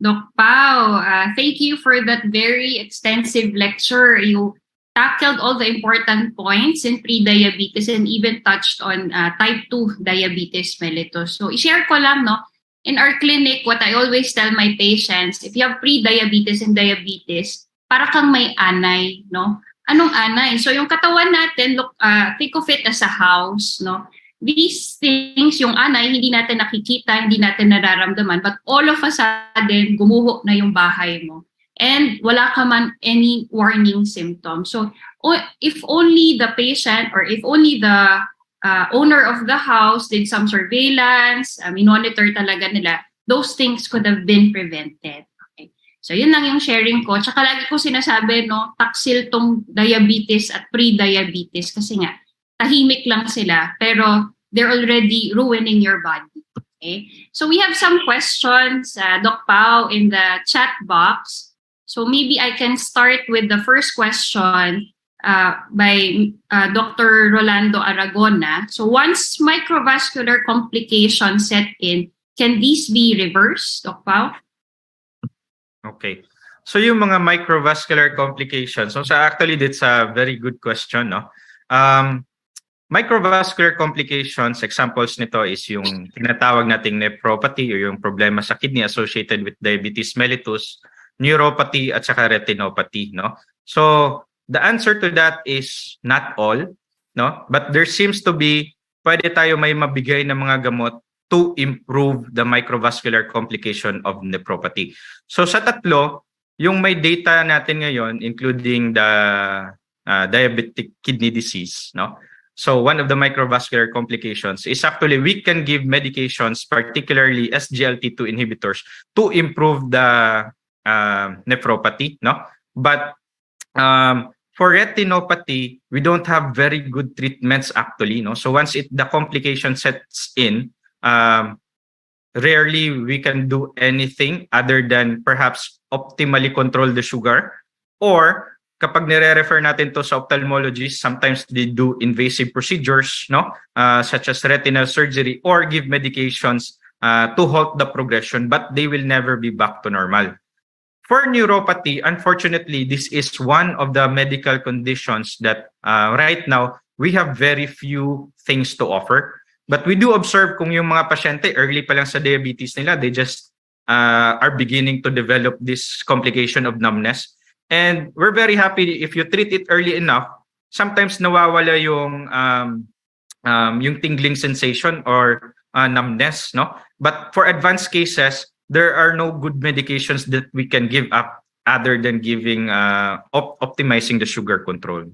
Doc Pao, thank you for that very extensive lecture. You tackled all the important points in pre-diabetes and even touched on type 2 diabetes mellitus. So i-share ko lang, no? In our clinic, what I always tell my patients, if you have pre-diabetes and diabetes, para kang may anay, no? Anong anay? So yung katawan natin, look, think of it as a house, no? These things, yung anay, hindi natin nakikita, hindi natin nararamdaman, but all of a sudden, gumuho na yung bahay mo. And wala ka man any warning symptoms. So if only the patient or if only the owner of the house did some surveillance, monitor talaga nila, those things could have been prevented. Okay. So yun lang yung sharing ko. Tsaka lagi ko sinasabi, no, taksil tong diabetes at pre-diabetes kasi nga, tahimik lang sila, pero they're already ruining your body. Okay. So we have some questions, Doc Pao, in the chat box. So maybe I can start with the first question by Dr. Rolando Aragona. So once microvascular complications set in, can these be reversed, Doc Pao? Okay. So yung mga microvascular complications, so actually that's a very good question, no? Microvascular complications, examples nito is yung tinatawag nating nephropathy o yung problema sa kidney associated with diabetes mellitus, neuropathy at saka retinopathy, no? So the answer to that is not all, no? But there seems to be pwede tayo may mabigay na mga gamot to improve the microvascular complication of nephropathy. So sa tatlo, yung may data natin ngayon including the diabetic kidney disease, no? So one of the microvascular complications is actually we can give medications, particularly SGLT2 inhibitors, to improve the nephropathy, no? But for retinopathy, we don't have very good treatments actually, no? So once the complication sets in, rarely we can do anything other than perhaps optimally control the sugar, or kapag nire-refer natin to sa ophthalmologists, sometimes they do invasive procedures, no, such as retinal surgery, or give medications to halt the progression, but they will never be back to normal. For neuropathy, unfortunately, this is one of the medical conditions that right now we have very few things to offer. But we do observe kung yung mga pasyente early pa lang sa diabetes nila, they just are beginning to develop this complication of numbness. And we're very happy if you treat it early enough. Sometimes nawawala yung tingling sensation or numbness, no? But for advanced cases, there are no good medications that we can give up other than giving optimizing the sugar control.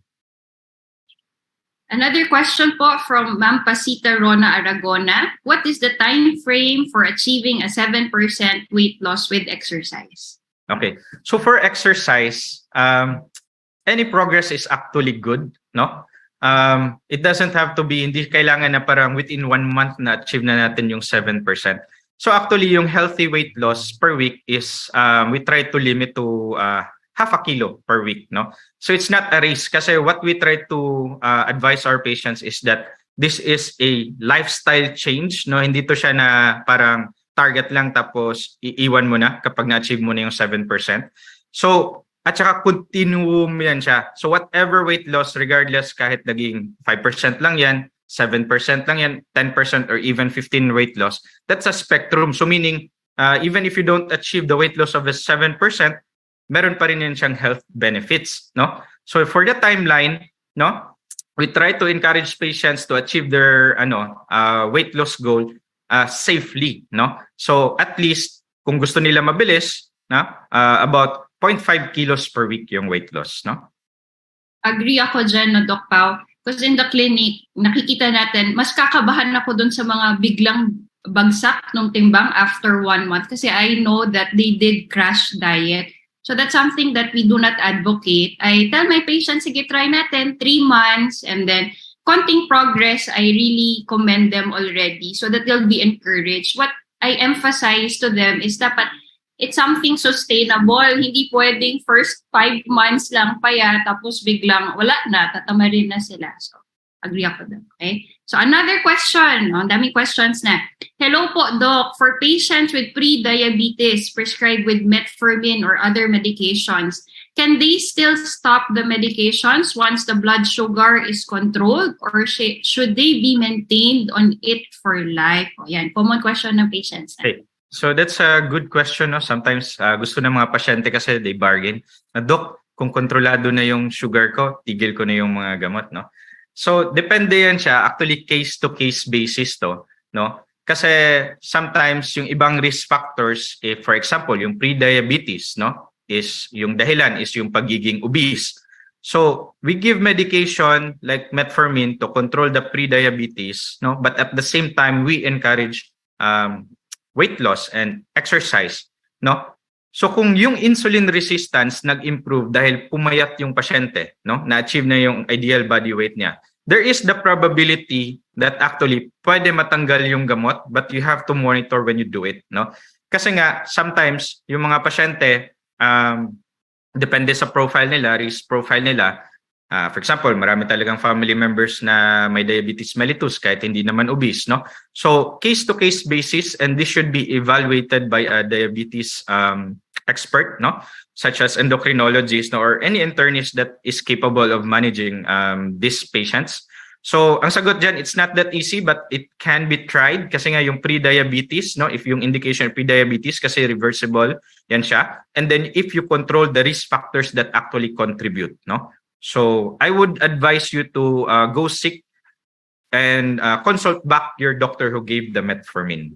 Another question po from Ma'am Pasita Rona Aragona. What is the time frame for achieving a 7% weight loss with exercise? Okay. So for exercise, any progress is actually good, no? It doesn't have to be, hindi kailangan na parang within 1 month na achieve na natin yung 7%. So actually, yung healthy weight loss per week is, we try to limit to half a kilo per week, no? So it's not a race kasi what we try to advise our patients is that this is a lifestyle change, no? Hindi to siya na parang target lang tapos iiwan mo na kapag na-achieve mo na yung 7%. So, at saka continuum yan siya. So whatever weight loss, regardless kahit naging 5% lang yan, 7% lang yan, 10% or even 15 weight loss, that's a spectrum. So meaning, even if you don't achieve the weight loss of a 7%, meron pa rin yan siyang health benefits, no? So for the timeline, no, we try to encourage patients to achieve their weight loss goal safely, no? So at least kung gusto nila mabilis, about 0.5 kilos per week yung weight loss, no? Agree ako dyan, no, Doc Pao. Because in the clinic, nakikita natin, mas kakabahan ako dun sa mga biglang bagsak ng timbang after 1 month kasi I know that they did crash diet. So that's something that we do not advocate. I tell my patients, sige, try natin 3 months and then konting progress, I really commend them already so that they'll be encouraged. What I emphasize to them is dapat it's something sustainable. Hindi pwedeng first 5 months lang paya tapos biglang wala na, tatamarin na sila. So, agree ako doon. Okay? So, another question. Ang daming questions na. Hello po, Doc. For patients with pre-diabetes prescribed with metformin or other medications, can they still stop the medications once the blood sugar is controlled or should they be maintained on it for life? O yan, common question ng patients. Okay. So that's a good question. No? Sometimes gusto ng mga pasyente kasi they bargain. Doc, kung kontrolado na yung sugar ko, tigil ko na yung mga gamot. No? So depende yan siya. Actually, case-to-case basis to. No? Kasi sometimes yung ibang risk factors, if for example, yung pre-diabetes, no? Is yung dahilan is yung pagiging obese. So we give medication like metformin to control the pre-diabetes, no? But at the same time, we encourage weight loss and exercise, no? So kung yung insulin resistance nag-improve dahil pumayat yung pasyente, no? Na-achieve na yung ideal body weight niya, there is the probability that actually pwede matanggal yung gamot, but you have to monitor when you do it, no? Kasi nga sometimes yung mga pasyente depende sa profile nila, risk profile nila. For example, marami talagang family members na may diabetes mellitus kahit hindi naman obese, no? So case-to-case basis, and this should be evaluated by a diabetes expert, no? Such as endocrinologist, no? Or any internist that is capable of managing these patients. So ang sagot dyan, it's not that easy, but it can be tried kasi nga yung pre-diabetes, no? If yung indication pre-diabetes kasi reversible, yan siya. And then if you control the risk factors that actually contribute, no? So I would advise you to go seek and consult back your doctor who gave the metformin.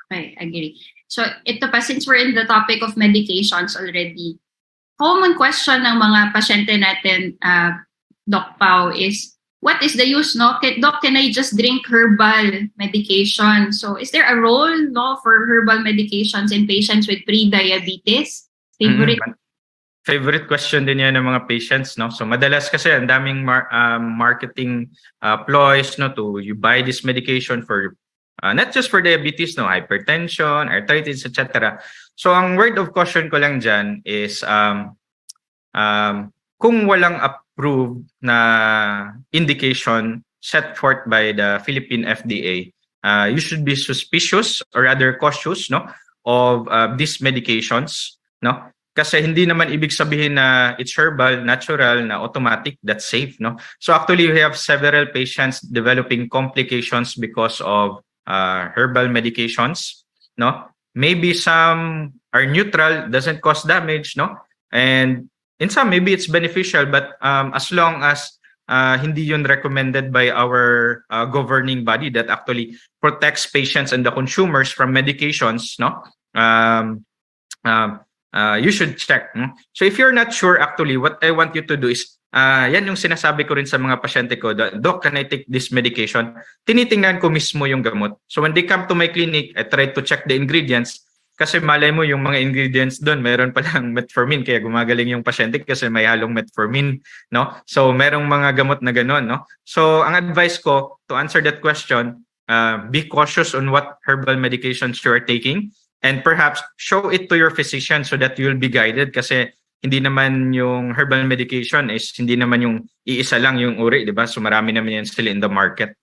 Okay, agree. So ito pa, since we're in the topic of medications already, common question ng mga pasyente natin, Doc Pao, is what is the use, no? Doc, can I just drink herbal medication? So is there a role, no, for herbal medications in patients with pre-diabetes? Favorite question din yan ng mga patients, no? So madalas kasi ang daming marketing ploys, no, to you buy this medication for not just for diabetes, no, hypertension, arthritis, etc. So ang word of caution ko lang dyan is kung walang approved na indication set forth by the Philippine FDA, you should be suspicious or rather cautious, no, of these medications, no? Kasi hindi naman ibig sabihin na it's herbal, natural, na automatic, that's safe, no? So actually, we have several patients developing complications because of herbal medications, no? Maybe some are neutral, doesn't cause damage, no? And in some, maybe it's beneficial, but as long as hindi yun recommended by our governing body that actually protects patients and the consumers from medications, no? You should check. So if you're not sure, actually, what I want you to do is, yan yung sinasabi ko rin sa mga pasyente ko, Doc, can I take this medication? Tinitingnan ko mismo yung gamot. So when they come to my clinic, I try to check the ingredients kasi malay mo yung mga ingredients doon, meron palang metformin, kaya gumagaling yung pasyente kasi may halong metformin, no? So merong mga gamot na gano'n, no? So ang advice ko to answer that question, be cautious on what herbal medications you are taking. And perhaps show it to your physician so that you'll be guided kasi hindi naman yung herbal medication is hindi naman yung iisa lang yung uri, di ba? So marami naman yan still in the market.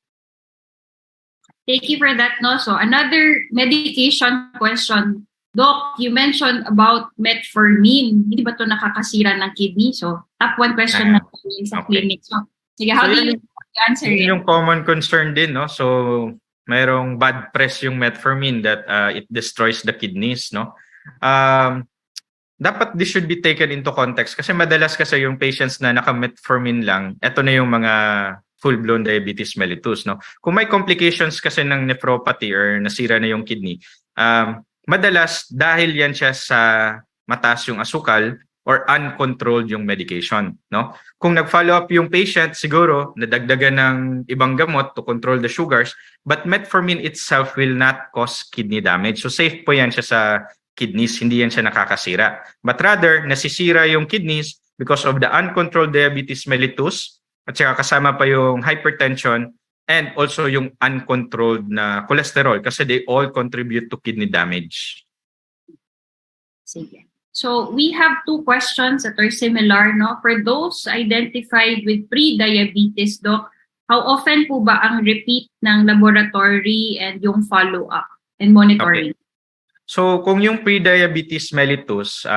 Thank you for that, no? So another medication question. Doc, you mentioned about metformin. Hindi ba ito nakakasira ng kidney? So top one question na sa clinic. So sige, how do you answer it? Yung common concern din, no? So mayroong bad press yung metformin that it destroys the kidneys, no? Dapat this should be taken into context kasi madalas kasi yung patients na naka-metformin lang, eto na yung mga full-blown diabetes mellitus, no? Kung may complications kasi ng nephropathy or nasira na yung kidney, madalas dahil yan siya sa mataas yung asukal or uncontrolled yung medication, no? Kung nag-follow up yung patient, siguro nadagdagan ng ibang gamot to control the sugars, but metformin itself will not cause kidney damage. So safe po yan siya sa kidneys, hindi yan siya nakakasira. But rather, nasisira yung kidneys because of the uncontrolled diabetes mellitus, at saka kasama pa yung hypertension and also yung uncontrolled na cholesterol kasi they all contribute to kidney damage. Sige. So we have two questions that are similar, no? For those identified with pre-diabetes, Doc, how often po ba ang repeat ng laboratory and yung follow-up and monitoring? Okay. So kung yung pre-diabetes mellitus,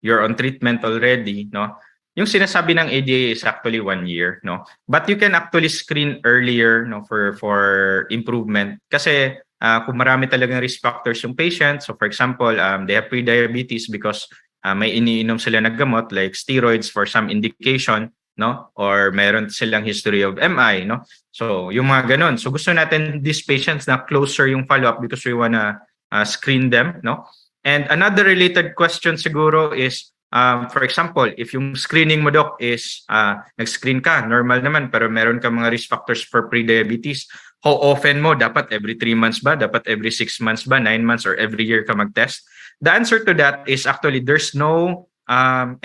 you're on treatment already, no? Yung sinasabi ng ADA is actually 1 year, no? But you can actually screen earlier, no, for improvement kasi kung marami talagang risk factors yung patient, so for example, they have pre-diabetes because may iniinom sila ng gamot like steroids for some indication, no? Or meron silang history of MI, no? So yung mga ganun. So gusto natin these patients na closer yung follow-up because we wanna screen them, no? And another related question siguro is For example, if yung screening mo, doc, is nag-screen ka, normal naman, pero meron ka mga risk factors for pre-diabetes, how often mo? Dapat every 3 months ba? Dapat every 6 months ba? 9 months or every year ka mag-test? The answer to that is actually there's no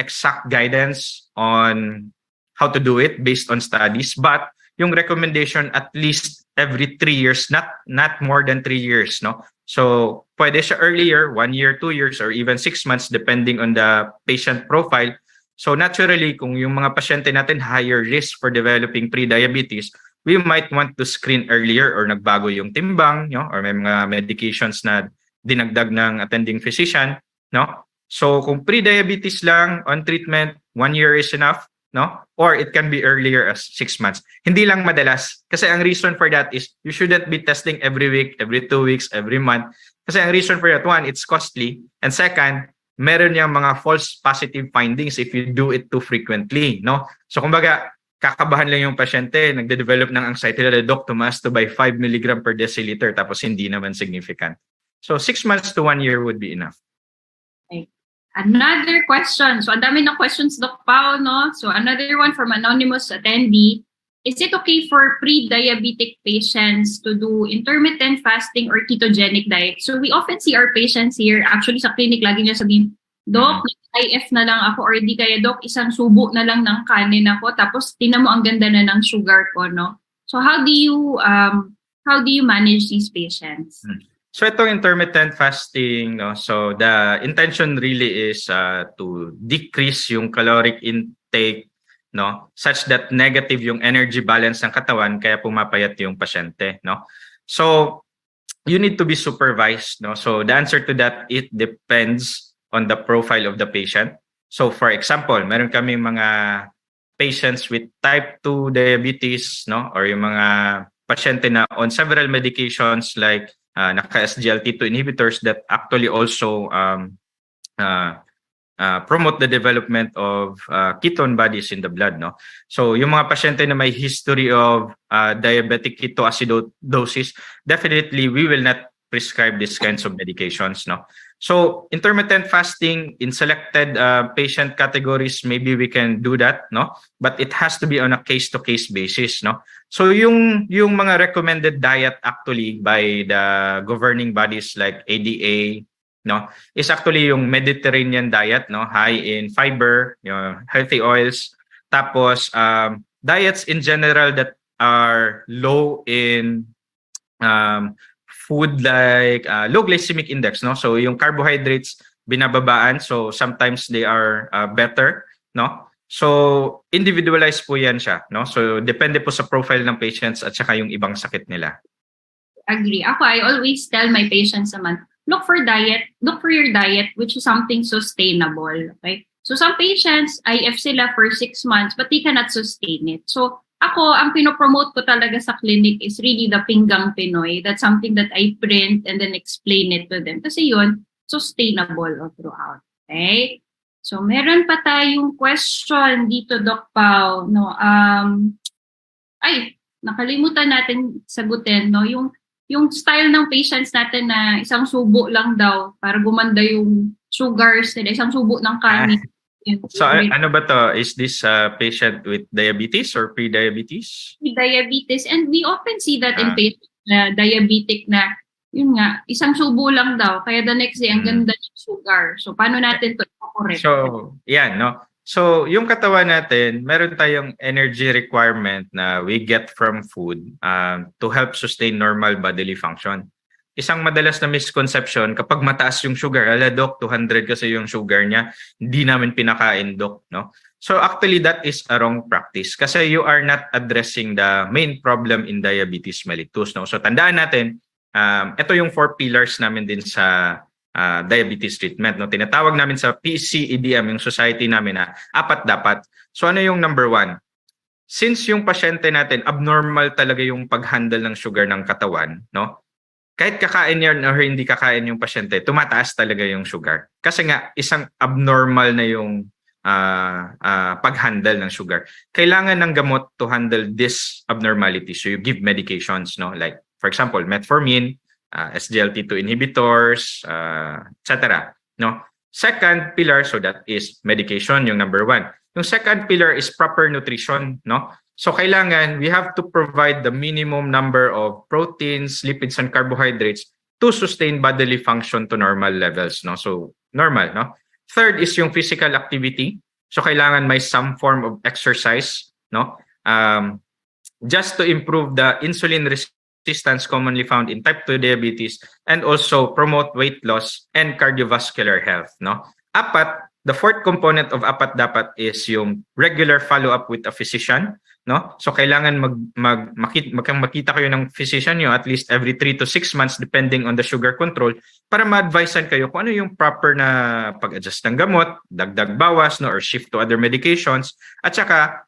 exact guidance on how to do it based on studies, but yung recommendation at least every 3 years, not more than 3 years, no? So, pwede siya earlier, 1 year, 2 years, or even 6 months depending on the patient profile. So, naturally, kung yung mga pasyente natin higher risk for developing pre-diabetes, we might want to screen earlier or nagbago yung timbang, no? Or may mga medications na dinagdag ng attending physician, no? So, kung pre-diabetes lang on treatment, 1 year is enough, no? Or it can be earlier as 6 months. Hindi lang madalas. Kasi ang reason for that is you shouldn't be testing every week, every 2 weeks, every month. Kasi ang reason for that, one, it's costly. And second, meron yung mga false positive findings if you do it too frequently, no? So kumbaga, kakabahan lang yung pasyente, nagde-develop ng anxiety na, doc, tumaas to by 5 milligram per deciliter tapos hindi naman significant. So 6 months to 1 year would be enough. Another question. So, ang dami ng questions, Doc Pao, no? So, another one from anonymous attendee. Is it okay for pre-diabetic patients to do intermittent fasting or ketogenic diet? So, we often see our patients here, actually sa clinic, lagi niya sabihin, Doc, IF na lang ako, or di kaya, Doc, isang subo na lang ng kanin ako, tapos tinan mo ang ganda na ng sugar ko, no? So, how do you manage these patients? So itong intermittent fasting, no, so the intention really is to decrease yung caloric intake, no, such that negative yung energy balance ng katawan kaya pumapayat yung pasyente, no. So you need to be supervised, no. So the answer to that, it depends on the profile of the patient. So for example, meron kaming mga patients with type 2 diabetes, no, or yung mga pasyente na on several medications like naka-SGLT2 inhibitors that actually also promote the development of ketone bodies in the blood, no? So yung mga pasyente na may history of diabetic ketoacidosis, definitely we will not prescribe these kinds of medications, no? So intermittent fasting in selected patient categories, maybe we can do that, no? But it has to be on a case-to-case basis, no? So yung mga recommended diet actually by the governing bodies like ADA, no, is actually yung Mediterranean diet, no, high in fiber, you know, healthy oils. Tapos diets in general that are low in food like low glycemic index, no? So yung carbohydrates binababaan, so sometimes they are better, no? So individualized po yan siya, no? So depende po sa profile ng patients at saka yung ibang sakit nila. Agree. Ako, I always tell my patients naman, look for your diet which is something sustainable, okay? So some patients, IF sila for 6 months but they cannot sustain it. So ako, ang pinopromote ko talaga sa clinic is really the Pinggang Pinoy. That's something that I print and then explain it to them. Kasi yun, sustainable all throughout. Okay? So, meron pa tayong question dito, Doc Pao. No, nakalimutan natin sagutin. No? Yung style ng patients natin na isang subo lang daw para gumanda yung sugars nila, isang subo ng kanin. So ano ba to? Is this a patient with diabetes or pre-diabetes? Diabetes. And we often see that in patients na diabetic na, yun nga, isang subo lang daw. Kaya the next day, ang ganda ng sugar. So, paano natin ito correct? So, yan, no? So, yung katawan natin, meron tayong energy requirement na we get from food to help sustain normal bodily function. Isang madalas na misconception, kapag mataas yung sugar, Doc, 200 kasi yung sugar niya, hindi namin pinakain, Doc, no? So actually, that is a wrong practice kasi you are not addressing the main problem in diabetes mellitus, no? So tandaan natin, ito yung 4 pillars namin din sa diabetes treatment, no? Tinatawag namin sa PCEDM, yung society namin na 4 dapat. So ano yung number 1? Since yung pasyente natin, abnormal talaga yung pag-handle ng sugar ng katawan, no? Kahit kakain yan or hindi kakain yung pasyente, tumataas talaga yung sugar. Kasi nga, isang abnormal na yung pag-handle ng sugar. Kailangan ng gamot to handle this abnormality. So you give medications, no? Like, for example, metformin, SGLT2 inhibitors, etc. No? Second pillar, so that is medication, yung number one. Yung second pillar is proper nutrition, no? So kailangan, we have to provide the minimum number of proteins, lipids, and carbohydrates to sustain bodily function to normal levels, no? So normal, no? Third is yung physical activity. So kailangan may some form of exercise, no? Just to improve the insulin resistance commonly found in type 2 diabetes and also promote weight loss and cardiovascular health, no? Apat, the fourth component of apat dapat is yung regular follow-up with a physician, no? So kailangan makita kayo ng physician nyo at least every 3 to 6 months depending on the sugar control para ma-advisean kayo kung ano yung proper na pag-adjust ng gamot, dagdag bawas, no, or shift to other medications. At saka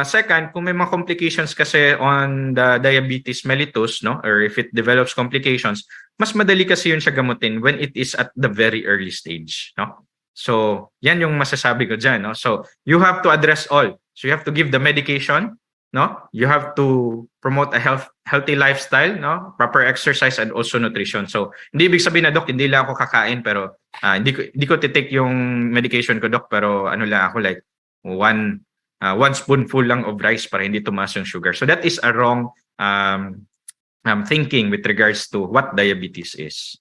second, kung may mga complications kasi on the diabetes mellitus, no, or if it develops complications, mas madali kasi yun siya gamutin when it is at the very early stage, no? So, yan yung masasabi ko dyan, no? So, you have to address all. So, you have to give the medication, no? You have to promote a healthy lifestyle, no? Proper exercise and also nutrition. So, hindi ibig sabihin na, Dok, hindi lang ako kakain pero hindi ko titake yung medication ko, Dok, pero ano lang ako, like one spoonful lang of rice para hindi tumaas yung sugar. So, that is a wrong thinking with regards to what diabetes is.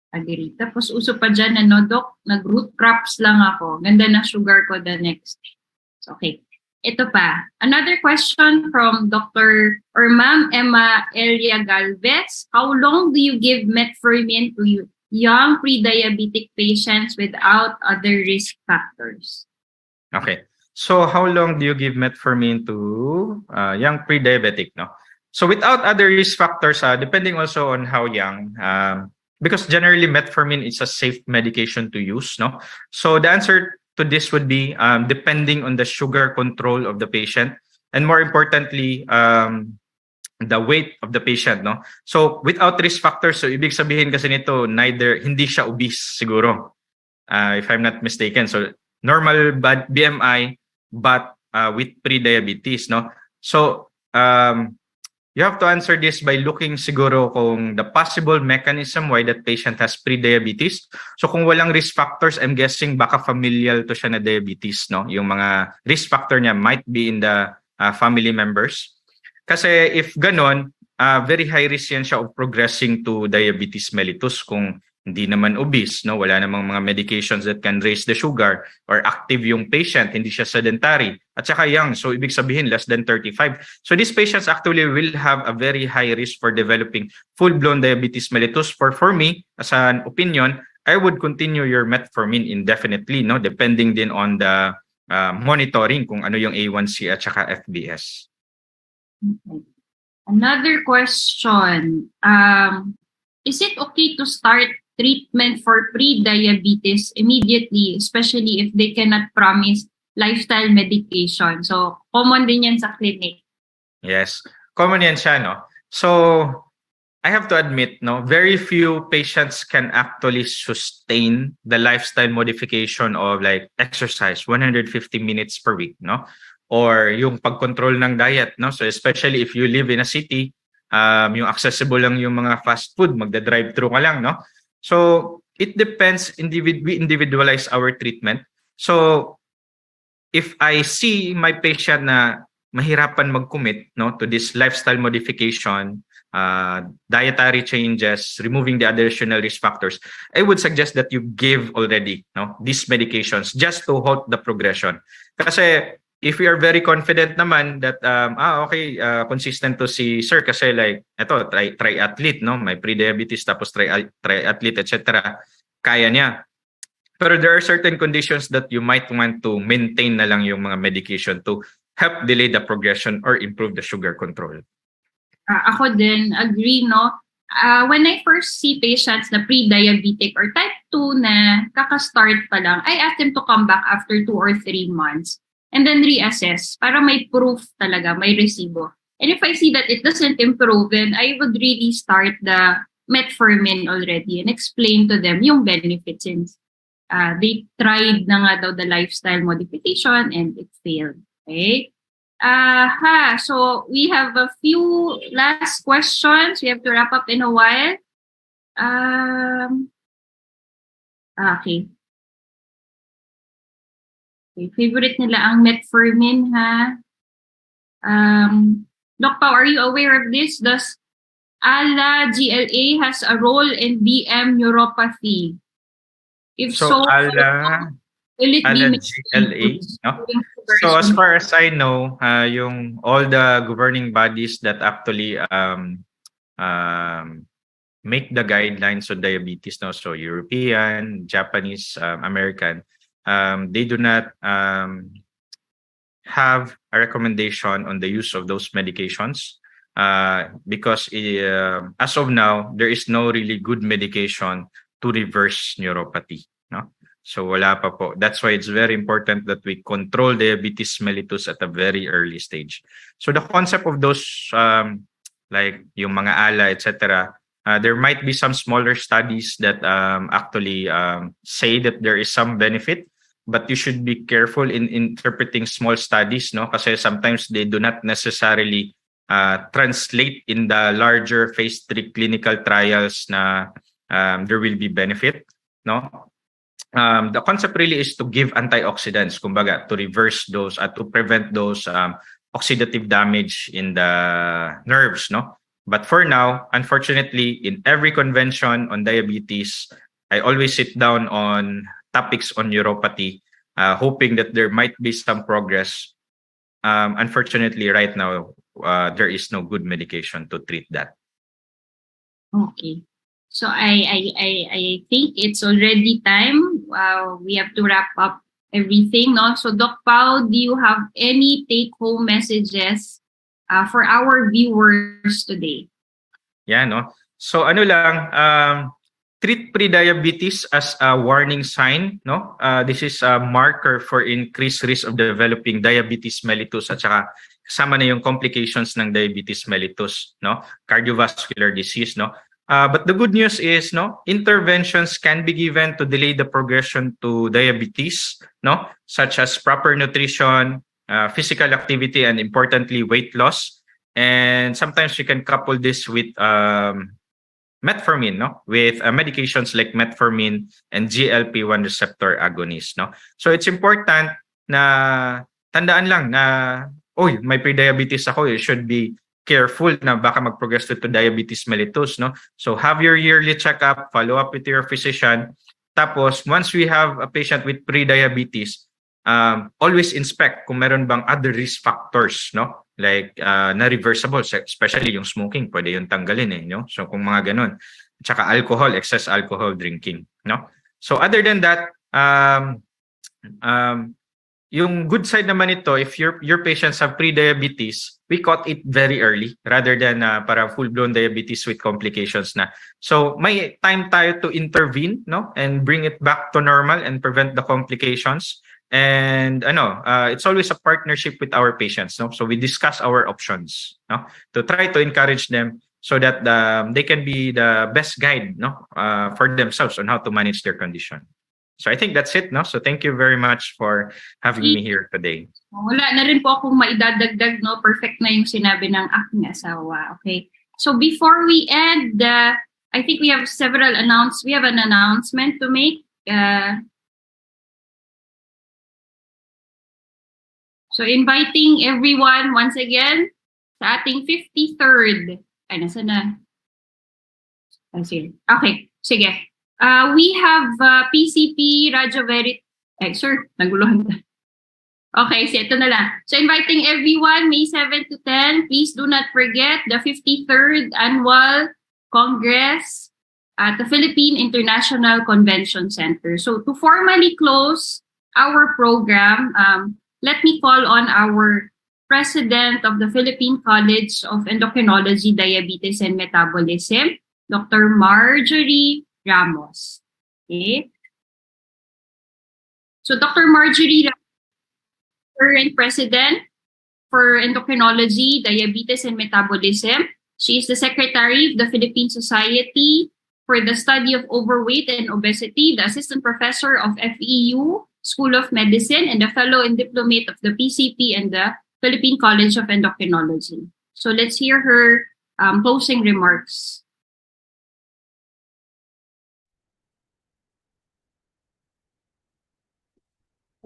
Agree. Tapos uso pa dyan, Dok, nag-root crops lang ako. Ganda ng sugar ko the next day. So, okay. Ito pa. Another question from Dr. or Ma'am Emma Elia Galvez. How long do you give metformin to young pre-diabetic patients without other risk factors? Okay. So, how long do you give metformin to young pre-diabetic, no? So, without other risk factors, depending also on how young, because generally metformin is a safe medication to use, no? So the answer to this would be depending on the sugar control of the patient and more importantly, the weight of the patient, no? So without risk factors, so ibig sabihin kasi nito, hindi siya obese siguro, if I'm not mistaken. So normal BMI, but with pre-diabetes, no? So you have to answer this by looking siguro kung the possible mechanism why that patient has pre-diabetes. So kung walang risk factors, I'm guessing baka familial to siya na diabetes, no? Yung mga risk factor niya might be in the family members. Kasi if ganon, very high risk yan siya of progressing to diabetes mellitus kung hindi naman obese, no? Wala namang mga medications that can raise the sugar or active yung patient, hindi siya sedentary. At saka young, so ibig sabihin less than 35. So these patients actually will have a very high risk for developing full-blown diabetes mellitus. For me, as an opinion, I would continue your metformin indefinitely, no? Depending din on the monitoring kung ano yung A1C at saka FBS. Okay. Another question. Is it okay to start treatment for pre-diabetes immediately, especially if they cannot promise lifestyle medication? So, common din yan sa clinic. Yes, common yan siya, no? So, I have to admit, no, very few patients can actually sustain the lifestyle modification of like exercise 150 minutes per week, no? Or yung pag-control ng diet, no? So, especially if you live in a city, yung accessible lang yung mga fast food, magda-drive-thru ka lang, no? So, it depends, we individualize our treatment. So, if I see my patient na mahirapan mag-commit, no, to this lifestyle modification, dietary changes, removing the additional risk factors, I would suggest that you give already, no, these medications just to halt the progression. Kasi if we are very confident naman that consistent to si sir kasi like eto triathlete, no, may pre-diabetes tapos triathlete etc. Kaya niya. Pero there are certain conditions that you might want to maintain na lang yung mga medication to help delay the progression or improve the sugar control. Ako din agree, no. When I first see patients na pre-diabetic or type 2 na kaka-start pa lang, I ask them to come back after 2 or 3 months. And then reassess para may proof talaga, may resibo. And if I see that it doesn't improve, then I would really start the metformin already and explain to them yung benefits since they tried na nga daw the lifestyle modification and it failed. Okay? So we have a few last questions. We have to wrap up in a while. Okay. Okay. Favorite nila ang metformin, ha? Doc Pao, are you aware of this? Does ALA GLA has a role in DM neuropathy? If So so, ALA, will it be ALA maintained GLA, no? during sugar So as is far as I know, yung all the governing bodies that actually make the guidelines on diabetes, no? So European, Japanese, American, they do not have a recommendation on the use of those medications because as of now, there is no really good medication to reverse neuropathy. No? So wala pa po. That's why it's very important that we control diabetes mellitus at a very early stage. So the concept of those like yung mga ALA, etc., there might be some smaller studies that actually say that there is some benefit, but you should be careful in interpreting small studies, no? Kasi sometimes they do not necessarily translate in the larger phase 3 clinical trials na there will be benefit, no? The concept really is to give antioxidants, kumbaga, to reverse those, to prevent those oxidative damage in the nerves, no? But for now, unfortunately, in every convention on diabetes, I always sit down on topics on neuropathy, hoping that there might be some progress. Unfortunately, right now, there is no good medication to treat that. Okay. So I think it's already time. We have to wrap up everything, no? So Doc Pao, do you have any take-home messages for our viewers today? Yeah, no? So ano lang, treat prediabetes as a warning sign, no? This is a marker for increased risk of developing diabetes mellitus at saka kasama na yung complications ng diabetes mellitus, no? Cardiovascular disease, no? But the good news is, no, interventions can be given to delay the progression to diabetes, no, such as proper nutrition, physical activity, and importantly, weight loss. And sometimes we can couple this with metformin, no, with medications like metformin and GLP-1 receptor agonist, no. So it's important na tandaan lang na, oy, may prediabetes ako, you should be careful na baka mag-progress to diabetes mellitus, no? So have your yearly checkup, follow up with your physician. Tapos, once we have a patient with pre-diabetes, always inspect kung meron bang other risk factors, no? Like na-reversible, especially yung smoking, pwede yung tanggalin eh, no? So kung mga ganun. Tsaka alcohol, excess alcohol drinking, no? So other than that, yung good side naman ito, if your patients have pre-diabetes, we caught it very early rather than para full-blown diabetes with complications na. So may time tayo to intervene, no, and bring it back to normal and prevent the complications. And it's always a partnership with our patients, no. So we discuss our options, no, to try to encourage them so that they can be the best guide, no, for themselves on how to manage their condition. So I think that's it, no? So thank you very much for having me here today. Wala na rin po akong maidadagdag, no? Perfect na yung sinabi ng aking asawa. Okay. So before we end, I think we have we have an announcement to make. So inviting everyone once again sa ating 53rd. Ay, nasa na? Okay, sige. We have PCP Radio Verit. Sir, naguluhan na. Okay, so ito na lang. So inviting everyone, May 7 to 10, please do not forget the 53rd Annual Congress at the Philippine International Convention Center. So to formally close our program, let me call on our President of the Philippine College of Endocrinology, Diabetes and Metabolism, Dr. Marjorie Ramos. Okay. So Dr. Marjorie Ramos, current president for endocrinology, diabetes and metabolism. She is the secretary of the Philippine Society for the Study of Overweight and Obesity, the assistant professor of FEU School of Medicine, and a fellow and diplomate of the PCP and the Philippine College of Endocrinology. So let's hear her closing remarks.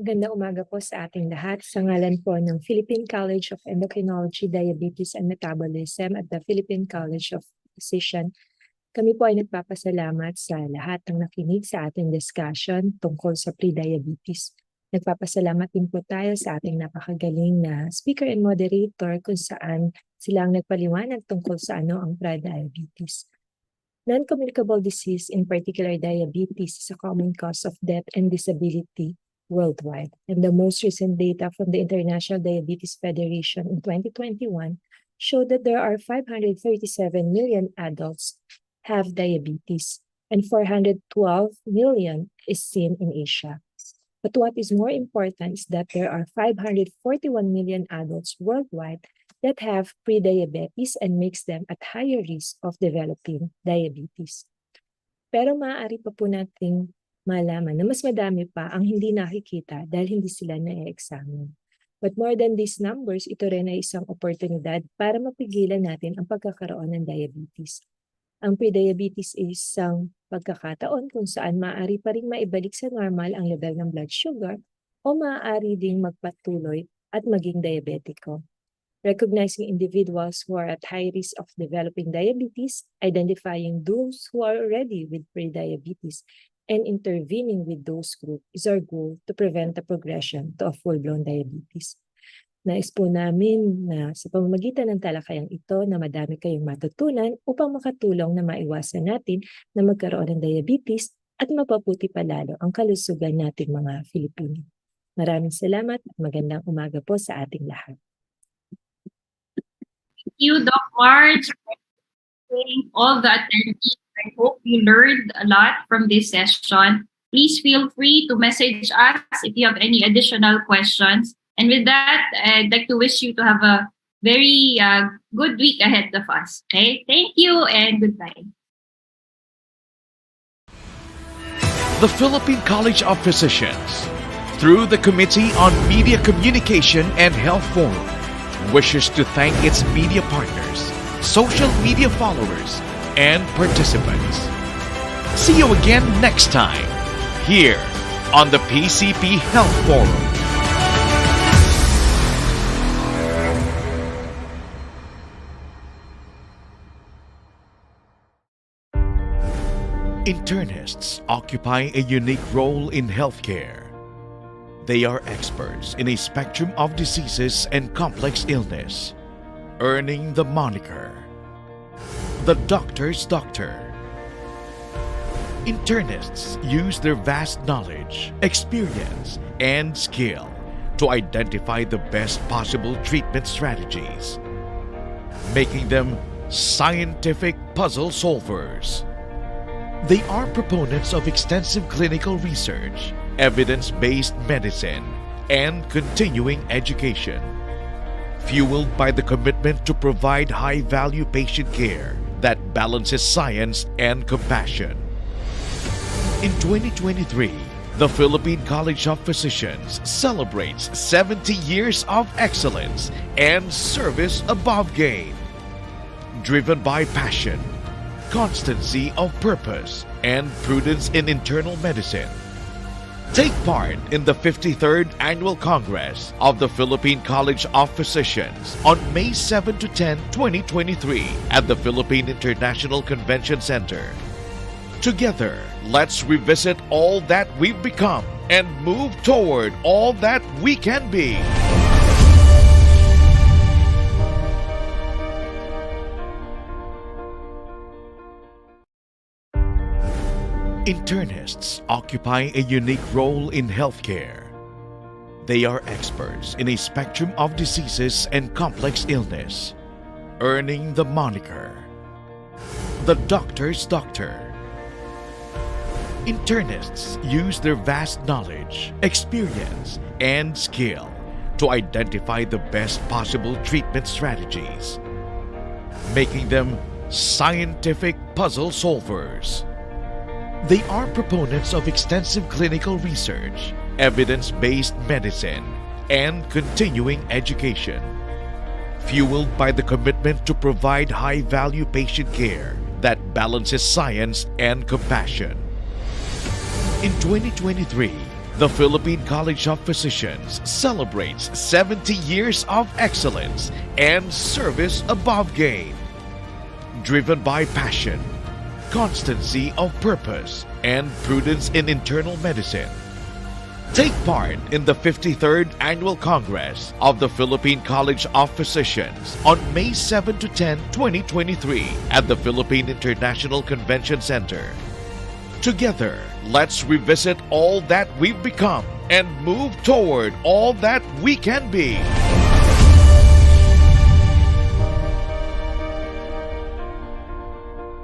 Magandang umaga po sa ating lahat. Sa ngalan po ng Philippine College of Endocrinology, Diabetes and Metabolism at the Philippine College of Physicians, kami po ay nagpapasalamat sa lahat ng nakinig sa ating discussion tungkol sa prediabetes. Nagpapasalamat din po tayo sa ating napakagaling na speaker and moderator kung saan sila ang nagpaliwanag tungkol sa ano ang prediabetes. Non-communicable disease, in particular diabetes, is a common cause of death and disability worldwide. And the most recent data from the International Diabetes Federation in 2021 showed that there are 537 million adults have diabetes and 412 million is seen in Asia. But what is more important is that there are 541 million adults worldwide that have prediabetes and makes them at higher risk of developing diabetes. Pero maaari pa po nating malaman na mas madami pa ang hindi nakikita dahil hindi sila na-examine. But more than these numbers, ito rin ay isang oportunidad para mapigilan natin ang pagkakaroon ng diabetes. Ang prediabetes ay isang pagkakataon kung saan maaari pa rin maibalik sa normal ang level ng blood sugar o maaari ding magpatuloy at maging diabetiko. Recognizing individuals who are at high risk of developing diabetes, identifying those who are already with prediabetes, and intervening with those groups is our goal to prevent the progression to a full-blown diabetes. Nais po namin na sa pamamagitan ng talakayang ito na madami kayong matutunan upang makatulong na maiwasan natin na magkaroon ng diabetes at mapabuti palalo ang kalusugan nating mga Filipino. Maraming salamat at magandang umaga po sa ating lahat. Thank you, Doc Marge. Thank all the attendees. I hope you learned a lot from this session. Please feel free to message us if you have any additional questions. And with that, I'd like to wish you to have a very good week ahead of us. Okay? Thank you and goodbye. The Philippine College of Physicians, through the Committee on Media Communication and Health Forum, wishes to thank its media partners, social media followers, and participants. See you again next time, here on the PCP Health Forum. Internists occupy a unique role in healthcare. They are experts in a spectrum of diseases and complex illness, earning the moniker the doctor's doctor. Internists use their vast knowledge, experience, and skill to identify the best possible treatment strategies, making them scientific puzzle solvers. They are proponents of extensive clinical research, evidence-based medicine, and continuing education, fueled by the commitment to provide high-value patient care that balances science and compassion. In 2023, the Philippine College of Physicians celebrates 70 years of excellence and service above gain. Driven by passion, constancy of purpose, and prudence in internal medicine. Take part in the 53rd Annual Congress of the Philippine College of Physicians on May 7 to 10, 2023 at the Philippine International Convention Center. Together, let's revisit all that we've become and move toward all that we can be. Internists occupy a unique role in healthcare. They are experts in a spectrum of diseases and complex illness, earning the moniker the doctor's doctor. Internists use their vast knowledge, experience, and skill to identify the best possible treatment strategies, making them scientific puzzle solvers. They are proponents of extensive clinical research, evidence-based medicine, and continuing education, fueled by the commitment to provide high-value patient care that balances science and compassion. In 2023, The Philippine College of Physicians celebrates 70 years of excellence and service above game. Driven by passion, constancy of purpose, and prudence in internal medicine. Take part in the 53rd Annual Congress of the Philippine College of Physicians on May 7 to 10, 2023 at the Philippine International Convention Center. Together, let's revisit all that we've become and move toward all that we can be.